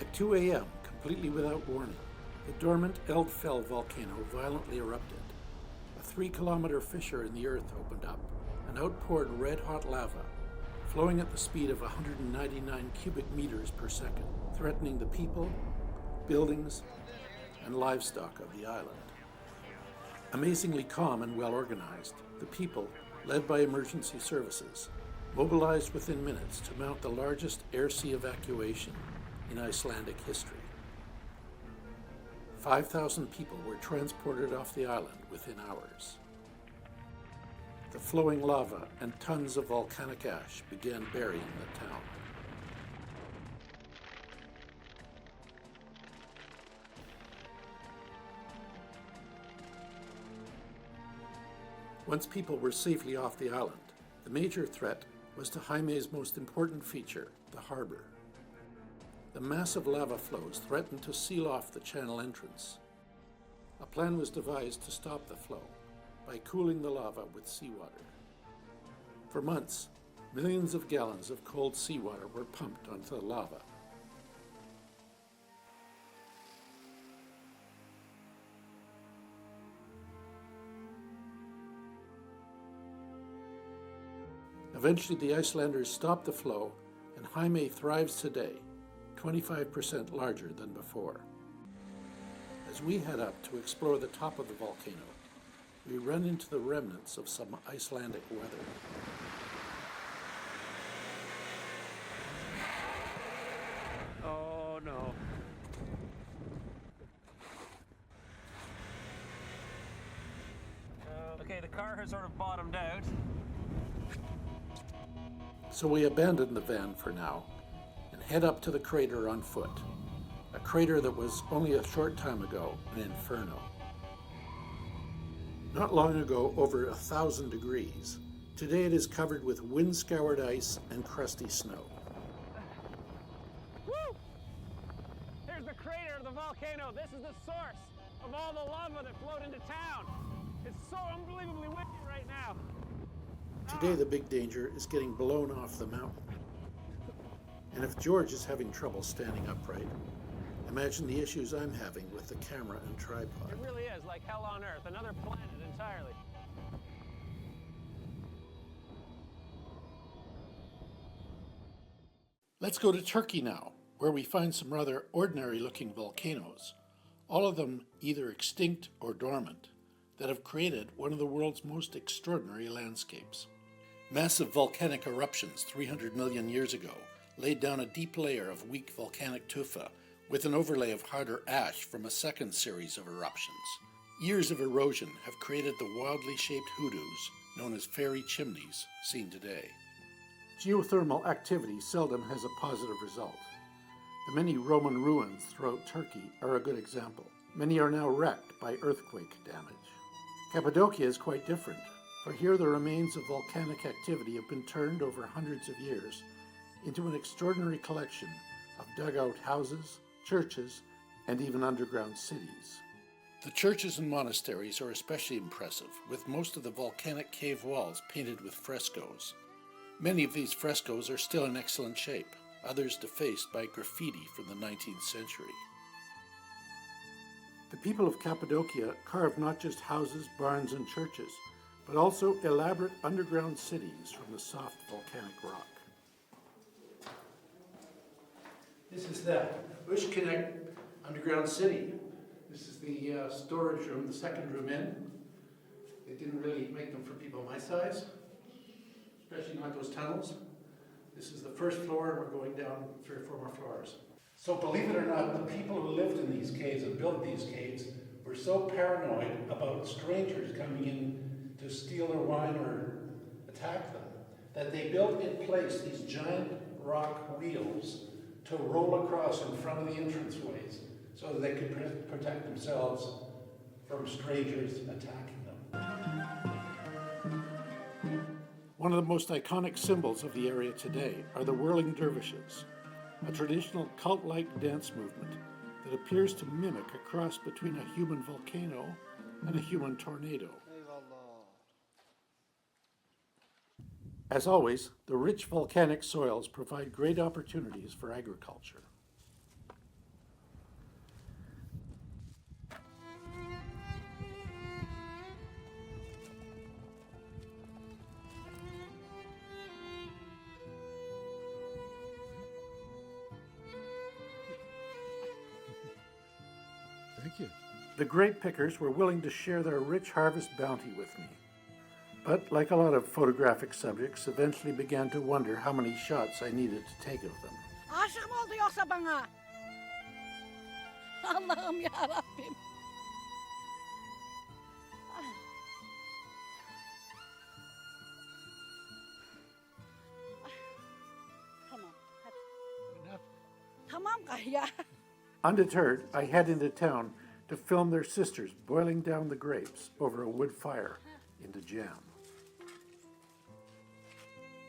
At 2 a.m., completely without warning, the dormant Eldfell volcano violently erupted. A 3-kilometer fissure in the earth opened up and outpoured red-hot lava, flowing at the speed of 199 cubic meters per second, threatening the people, buildings, and livestock of the island. Amazingly calm and well-organized, the people, led by emergency services, mobilized within minutes to mount the largest air-sea evacuation in Icelandic history. 5,000 people were transported off the island within hours. The flowing lava and tons of volcanic ash began burying the town. Once people were safely off the island, the major threat was to Jaime's most important feature, the harbor. The massive lava flows threatened to seal off the channel entrance. A plan was devised to stop the flow by cooling the lava with seawater. For months, millions of gallons of cold seawater were pumped onto the lava. Eventually, the Icelanders stopped the flow, and Jaime thrives today, 25% larger than before. As we head up to explore the top of the volcano, we run into the remnants of some Icelandic weather. Oh no. Okay, the car has sort of bottomed out. So we abandon the van for now and head up to the crater on foot, a crater that was only a short time ago an inferno. Not long ago, over 1,000 degrees. Today it is covered with wind-scoured ice and crusty snow. Woo! Here's the crater of the volcano. This is the source of all the lava that flowed into town. It's so unbelievably windy right now. Today the big danger is getting blown off the mountain. And if George is having trouble standing upright, imagine the issues I'm having with the camera and tripod. It really is like hell on earth, another planet entirely. Let's go to Turkey now, where we find some rather ordinary-looking volcanoes, all of them either extinct or dormant, that have created one of the world's most extraordinary landscapes. Massive volcanic eruptions 300 million years ago laid down a deep layer of weak volcanic tufa with an overlay of harder ash from a second series of eruptions. Years of erosion have created the wildly shaped hoodoos, known as fairy chimneys, seen today. Geothermal activity seldom has a positive result. The many Roman ruins throughout Turkey are a good example. Many are now wrecked by earthquake damage. Cappadocia is quite different, for here the remains of volcanic activity have been turned over hundreds of years into an extraordinary collection of dugout houses, churches, and even underground cities. The churches and monasteries are especially impressive, with most of the volcanic cave walls painted with frescoes. Many of these frescoes are still in excellent shape, others defaced by graffiti from the 19th century. The people of Cappadocia carved not just houses, barns, and churches, but also elaborate underground cities from the soft volcanic rock. This is the Volcanic underground city. This is the storage room, the second room in. They didn't really make them for people my size, especially not those tunnels. This is the first floor, and we're going down 3 or 4 more floors. So believe it or not, the people who lived in these caves and built these caves were so paranoid about strangers coming in to steal their wine or attack them, that they built in place these giant rock wheels to roll across in front of the entranceways so that they could protect themselves from strangers attacking them. One of the most iconic symbols of the area today are the whirling dervishes, a traditional cult-like dance movement that appears to mimic a cross between a human volcano and a human tornado. As always, the rich volcanic soils provide great opportunities for agriculture. Thank you. The grape pickers were willing to share their rich harvest bounty with me. But like a lot of photographic subjects, eventually began to wonder how many shots I needed to take of them. Aşık mı oldu yoksa bana? Allah'ım ya Rabbim. Tamam. Tamam Kaya. Undeterred, I head into town to film their sisters boiling down the grapes over a wood fire into jam.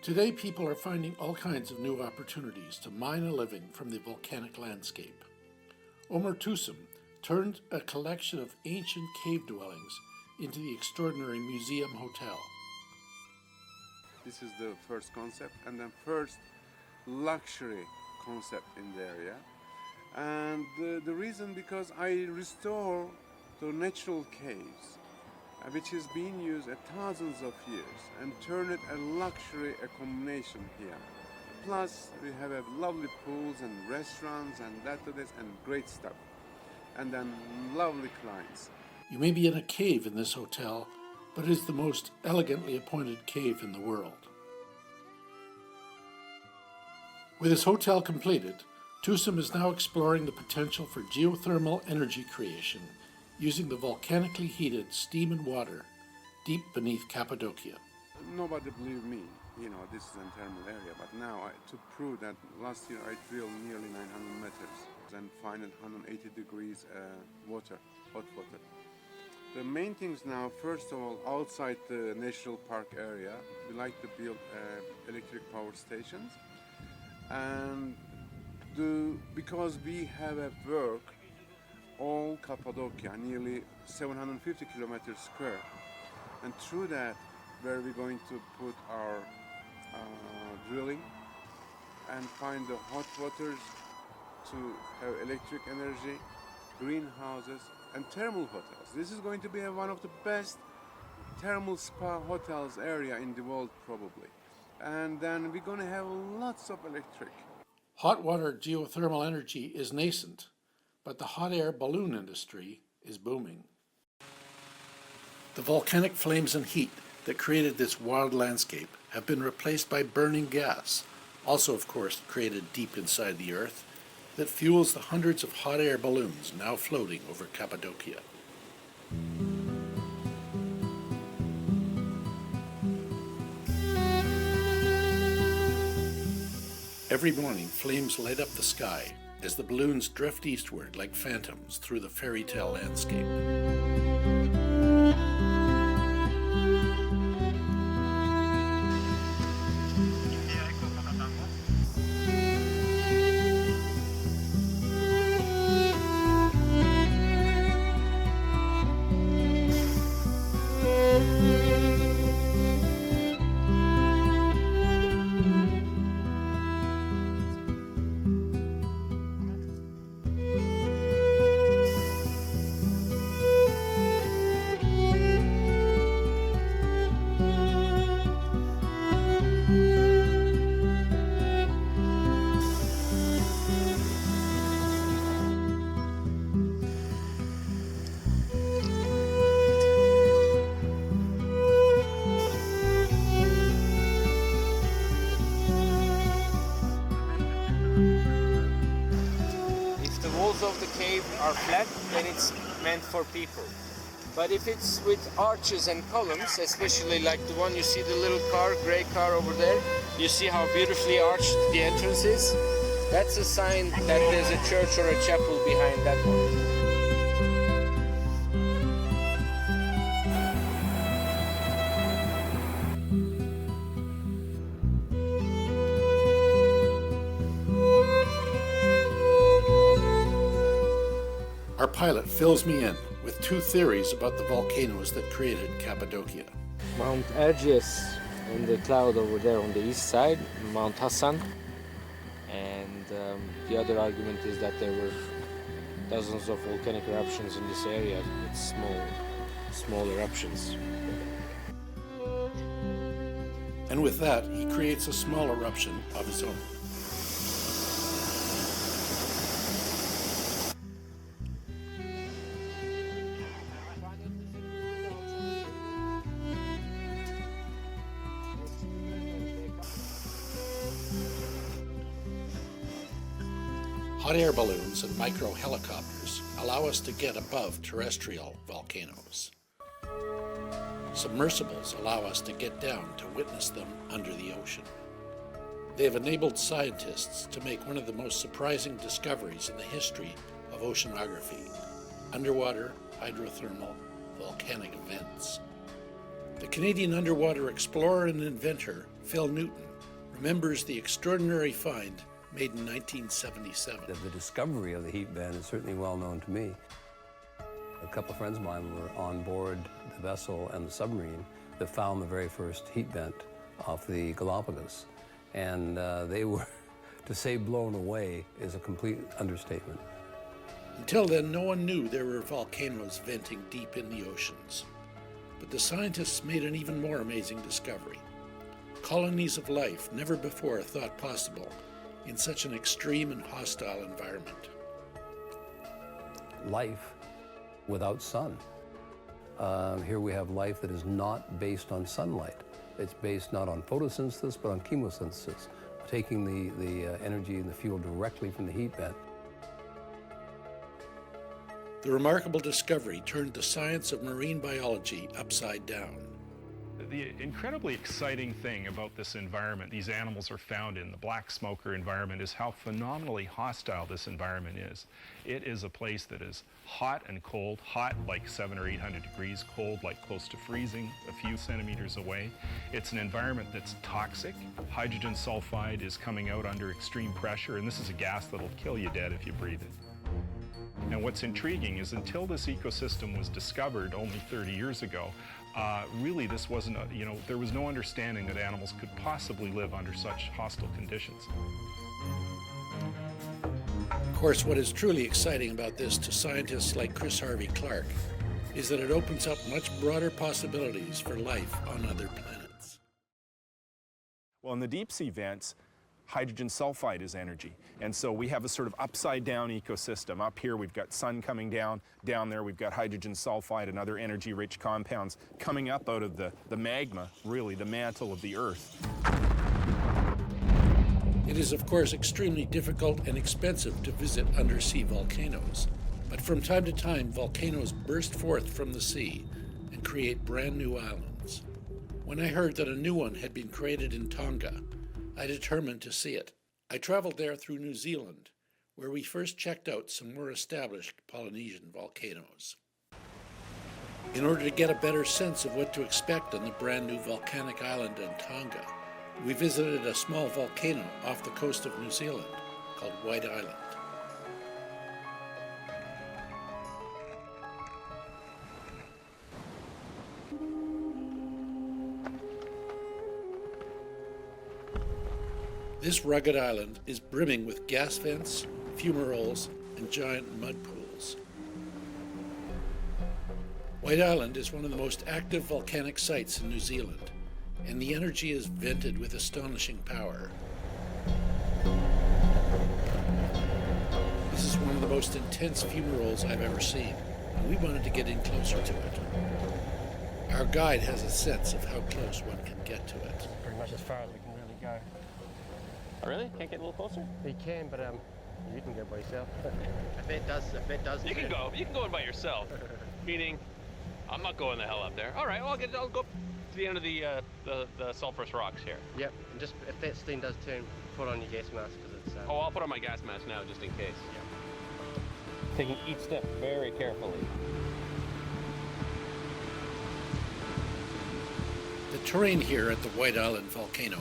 Today, people are finding all kinds of new opportunities to mine a living from the volcanic landscape. Omar Tusum turned a collection of ancient cave dwellings into the extraordinary museum hotel. This is the first concept, and then first luxury concept in the area. And the reason, because I restore the natural caves, which has been used thousands of years, and turn it a luxury accommodation here. Plus, we have lovely pools and restaurants and this and great stuff. And then lovely clients. You may be in a cave in this hotel, but it is the most elegantly appointed cave in the world. With his hotel completed, Tusum is now exploring the potential for geothermal energy creation using the volcanically heated steam and water deep beneath Cappadocia. Nobody believed me, this is a thermal area, but now to prove that last year I drilled nearly 900 meters and find 180 degrees water, hot water. The main things now, first of all, outside the national park area, we like to build electric power stations. And because we have a work all Cappadocia, nearly 750 kilometers square, and through that, where we're going to put our drilling and find the hot waters to have electric energy, greenhouses, and thermal hotels. This is going to be one of the best thermal spa hotels area in the world, probably. And then we're going to have lots of electric. Hot water geothermal energy is nascent, but the hot air balloon industry is booming. The volcanic flames and heat that created this wild landscape have been replaced by burning gas, also of course created deep inside the earth, that fuels the hundreds of hot air balloons now floating over Cappadocia. Every morning, flames light up the sky as the balloons drift eastward like phantoms through the fairy tale landscape. Of the cave are flat, then it's meant for people. But if it's with arches and columns, especially like the one you see, the little car, gray car over there, you see how beautifully arched the entrance is? That's a sign that there's a church or a chapel behind that one. Our pilot fills me in with two theories about the volcanoes that created Cappadocia. Mount Erciyes in the cloud over there on the east side, Mount Hassan. And the other argument is that there were dozens of volcanic eruptions in this area with small eruptions. And with that, he creates a small eruption of his own. Hot air balloons and micro helicopters allow us to get above terrestrial volcanoes. Submersibles allow us to get down to witness them under the ocean. They have enabled scientists to make one of the most surprising discoveries in the history of oceanography: underwater hydrothermal volcanic vents. The Canadian underwater explorer and inventor Phil Newton remembers the extraordinary find made in 1977. The discovery of the heat vent is certainly well known to me. couple of friends of mine were on board the vessel and the submarine that found the very first heat vent off the Galapagos. And they were, to say blown away is a complete understatement. Until then, no one knew there were volcanoes venting deep in the oceans. But the scientists made an even more amazing discovery. Colonies of life never before thought possible in such an extreme and hostile environment. Life without sun. Here we have life that is not based on sunlight. It's based not on photosynthesis, but on chemosynthesis, taking the energy and the fuel directly from the heat vent. The remarkable discovery turned the science of marine biology upside down. The incredibly exciting thing about this environment these animals are found in, the black smoker environment, is how phenomenally hostile this environment is. It is a place that is hot and cold, hot like 700 or 800 degrees, cold like close to freezing a few centimeters away. It's an environment that's toxic. Hydrogen sulfide is coming out under extreme pressure, and this is a gas that'll kill you dead if you breathe it. And what's intriguing is until this ecosystem was discovered only 30 years ago, really this wasn't, there was no understanding that animals could possibly live under such hostile conditions. Of course, what is truly exciting about this to scientists like Chris Harvey-Clark is that it opens up much broader possibilities for life on other planets. Well, in the deep sea vents, hydrogen sulfide is energy. And so we have a sort of upside down ecosystem. Up here we've got sun coming down. Down there we've got hydrogen sulfide and other energy rich compounds coming up out of the magma, really the mantle of the Earth. It is of course extremely difficult and expensive to visit undersea volcanoes. But from time to time volcanoes burst forth from the sea and create brand new islands. When I heard that a new one had been created in Tonga, I determined to see it. I traveled there through New Zealand, where we first checked out some more established Polynesian volcanoes. In order to get a better sense of what to expect on the brand new volcanic island in Tonga, we visited a small volcano off the coast of New Zealand called White Island. This rugged island is brimming with gas vents, fumaroles, and giant mud pools. White Island is one of the most active volcanic sites in New Zealand, and the energy is vented with astonishing power. This is one of the most intense fumaroles I've ever seen, and we wanted to get in closer to it. Our guide has a sense of how close one can get to it. Pretty much as far as we can really go. Oh, really? Can't get a little closer? You can, but you can go by yourself. If it does. You can go. You can go in by yourself. Meaning, I'm not going the hell up there. All right. Well, I'll go to the end of the sulfurous rocks here. Yep. And just if that steam does turn, put on your gas mask because it's. Oh, I'll put on my gas mask now just in case. Yep. Taking each step very carefully. The terrain here at the White Island volcano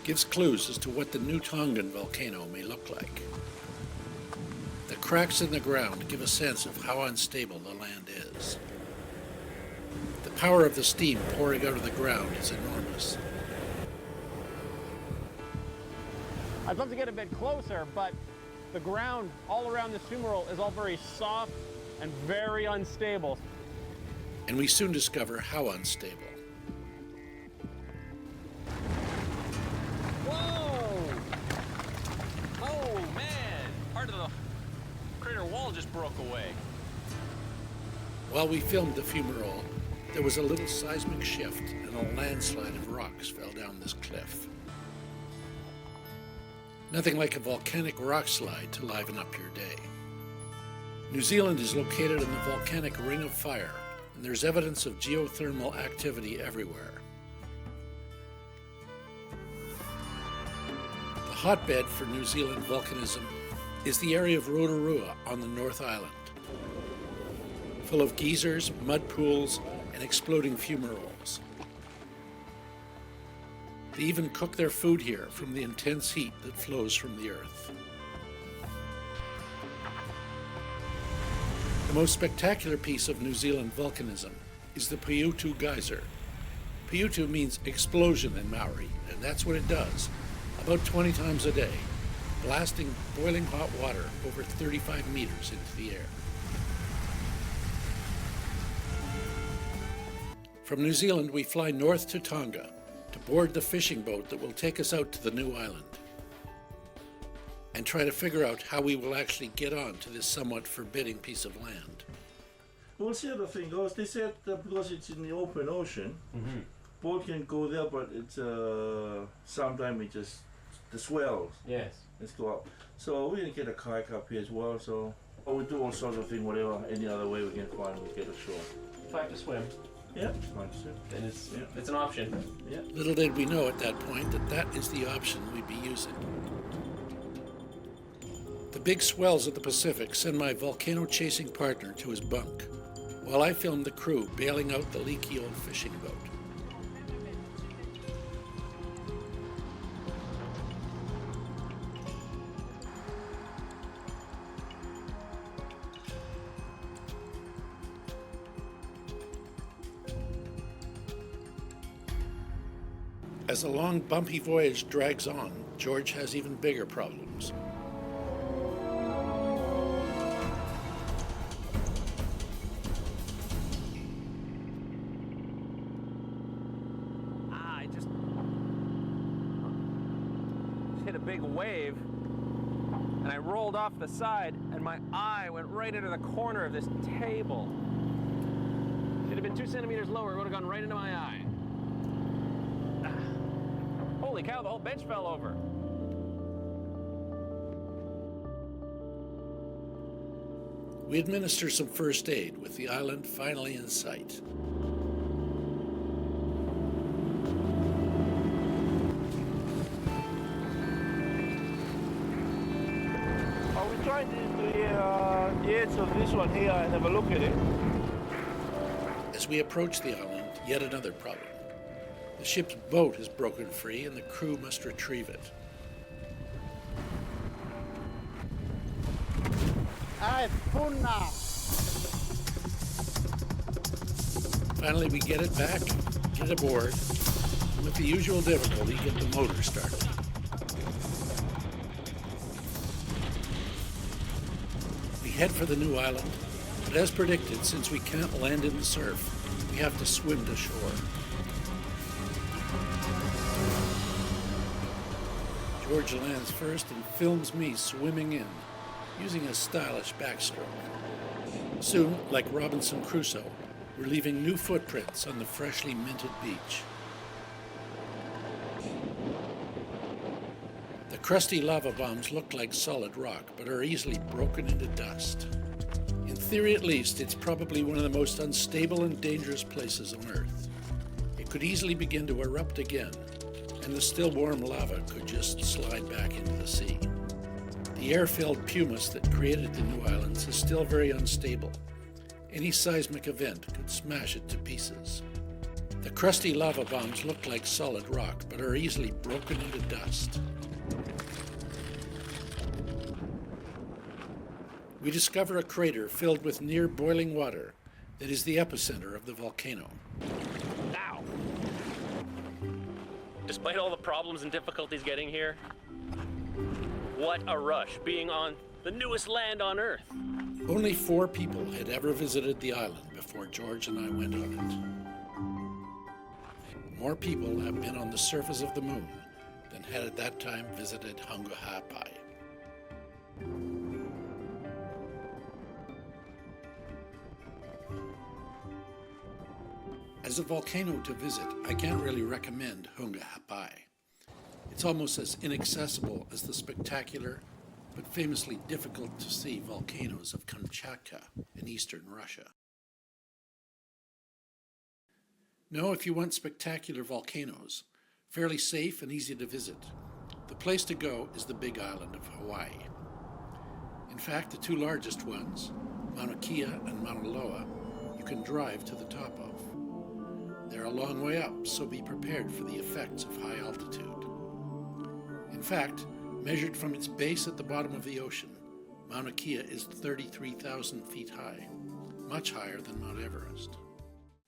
gives clues as to what the new Tongan volcano may look like. The cracks in the ground give a sense of how unstable the land is. The power of the steam pouring out of the ground is enormous. I'd love to get a bit closer, but the ground all around this fumarole is all very soft and very unstable. And we soon discover how unstable. Wall just broke away. While we filmed the fumarole, there was a little seismic shift and a landslide of rocks fell down this cliff. Nothing like a volcanic rock slide to liven up your day. New Zealand is located in the volcanic Ring of Fire, and there's evidence of geothermal activity everywhere. The hotbed for New Zealand volcanism is the area of Rotorua on the North Island, full of geysers, mud pools, and exploding fumaroles. They even cook their food here from the intense heat that flows from the earth. The The most spectacular piece of New Zealand volcanism is the Piutu geyser. Piutu means explosion in Maori, and that's what it does, about 20 times a day, blasting boiling hot water over 35 meters into the air. From New Zealand, we fly north to Tonga to board the fishing boat that will take us out to the new island and try to figure out how we will actually get on to this somewhat forbidding piece of land. We'll see how the thing goes. They said that because it's in the open ocean, boat can go there, but it's sometimes it just the swells. Yes. Let's go up. So we're gonna get a kayak up here as well. So we do all sorts of things, whatever any other way we can find, we get ashore. If I have to swim, yeah, it's fine to swim. then it's an option. Yeah. Little did we know at that point that that is the option we'd be using. The big swells of the Pacific send my volcano-chasing partner to his bunk, while I film the crew bailing out the leaky old fishing boat. As the long, bumpy voyage drags on, George has even bigger problems. I just hit a big wave, and I rolled off the side, and my eye went right into the corner of this table. If it had been 2 centimeters lower, it would have gone right into my eye. Holy cow, the whole bench fell over. We administer some first aid with the island finally in sight. Are we trying to the edge of this one here and have a look at it? As we approach the island, yet another problem. The ship's boat has broken free and the crew must retrieve it. Finally, we get it back, get aboard, and with the usual difficulty, get the motor started. We head for the new island, but as predicted, since we can't land in the surf, we have to swim to shore. George lands first and films me swimming in, using a stylish backstroke. Soon, like Robinson Crusoe, we're leaving new footprints on the freshly minted beach. The crusty lava bombs look like solid rock, but are easily broken into dust. In theory at least, it's probably one of the most unstable and dangerous places on Earth. It could easily begin to erupt again, and the still warm lava could just slide back into the sea. The air-filled pumice that created the new islands is still very unstable. Any seismic event could smash it to pieces. The crusty lava bombs look like solid rock, but are easily broken into dust. We discover a crater filled with near boiling water that is the epicenter of the volcano. Ow! Despite all the problems and difficulties getting here, what a rush being on the newest land on Earth. Only 4 people had ever visited the island before George and I went on it. More people have been on the surface of the moon than had at that time visited Hunga Hapai. As a volcano to visit, I can't really recommend Hunga Hapai. It's almost as inaccessible as the spectacular but famously difficult to see volcanoes of Kamchatka in eastern Russia. No, if you want spectacular volcanoes, fairly safe and easy to visit, the place to go is the big island of Hawaii. In fact, the 2 largest ones, Mauna Kea and Mauna Loa, you can drive to the top of. They're a long way up, so be prepared for the effects of high altitude. In fact, measured from its base at the bottom of the ocean, Mauna Kea is 33,000 feet high. much higher than Mount Everest.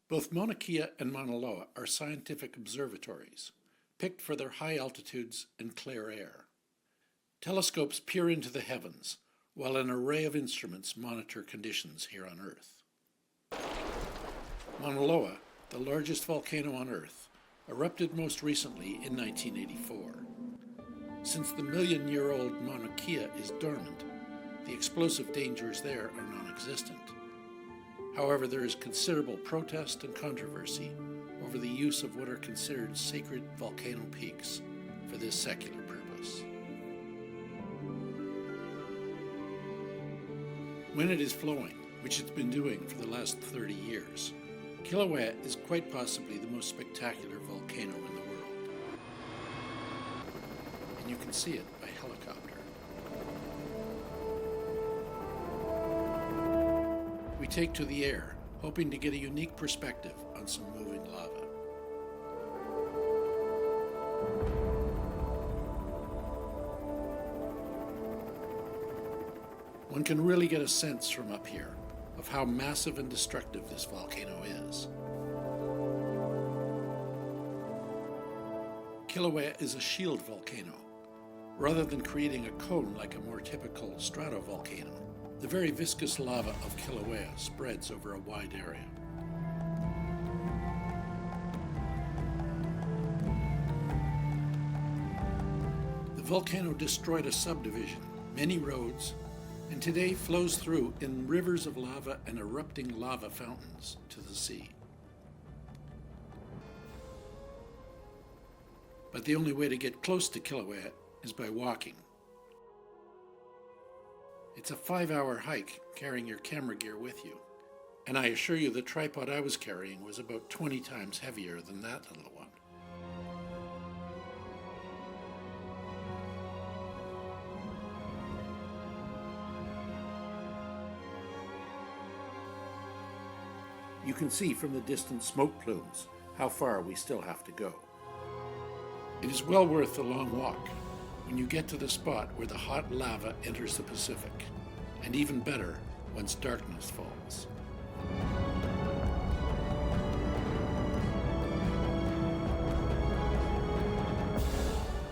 Both Mauna Kea and Mauna Loa are scientific observatories, picked for their high altitudes and clear air. Telescopes peer into the heavens, while an array of instruments monitor conditions here on Earth. Mauna Loa, the largest volcano on Earth, erupted most recently in 1984. Since the million-year-old Mauna Kea is dormant, the explosive dangers there are non-existent. However, there is considerable protest and controversy over the use of what are considered sacred volcano peaks for this secular purpose. When it is flowing, which it's been doing for the last 30 years, Kilauea is quite possibly the most spectacular volcano in the world. And you can see it by helicopter. We take to the air, hoping to get a unique perspective on some moving lava. One can really get a sense from up here of how massive and destructive this volcano is. Kilauea is a shield volcano. Rather than creating a cone like a more typical stratovolcano, the very viscous lava of Kilauea spreads over a wide area. The volcano destroyed a subdivision, many roads, and today flows through in rivers of lava and erupting lava fountains to the sea. But the only way to get close to Kilauea is by walking. It's a 5-hour hike carrying your camera gear with you, and I assure you the tripod I was carrying was about 20 times heavier than that little one. You can see from the distant smoke plumes how far we still have to go. It is well worth the long walk when you get to the spot where the hot lava enters the Pacific, and even better once darkness falls.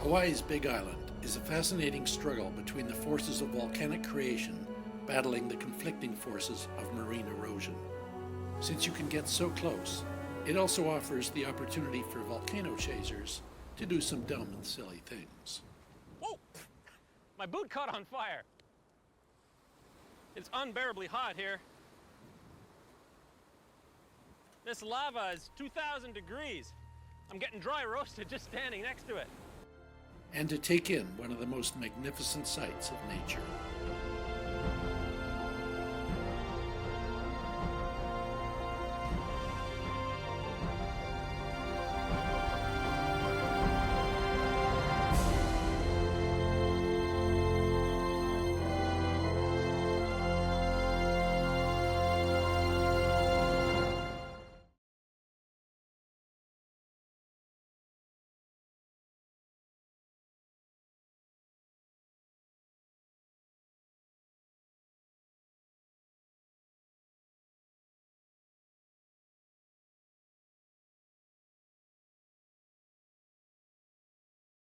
Hawaii's Big Island is a fascinating struggle between the forces of volcanic creation battling the conflicting forces of marine erosion. Since you can get so close, it also offers the opportunity for volcano chasers to do some dumb and silly things. Whoa! My boot caught on fire. It's unbearably hot here. This lava is 2,000 degrees. I'm getting dry roasted just standing next to it. And to take in one of the most magnificent sights of nature.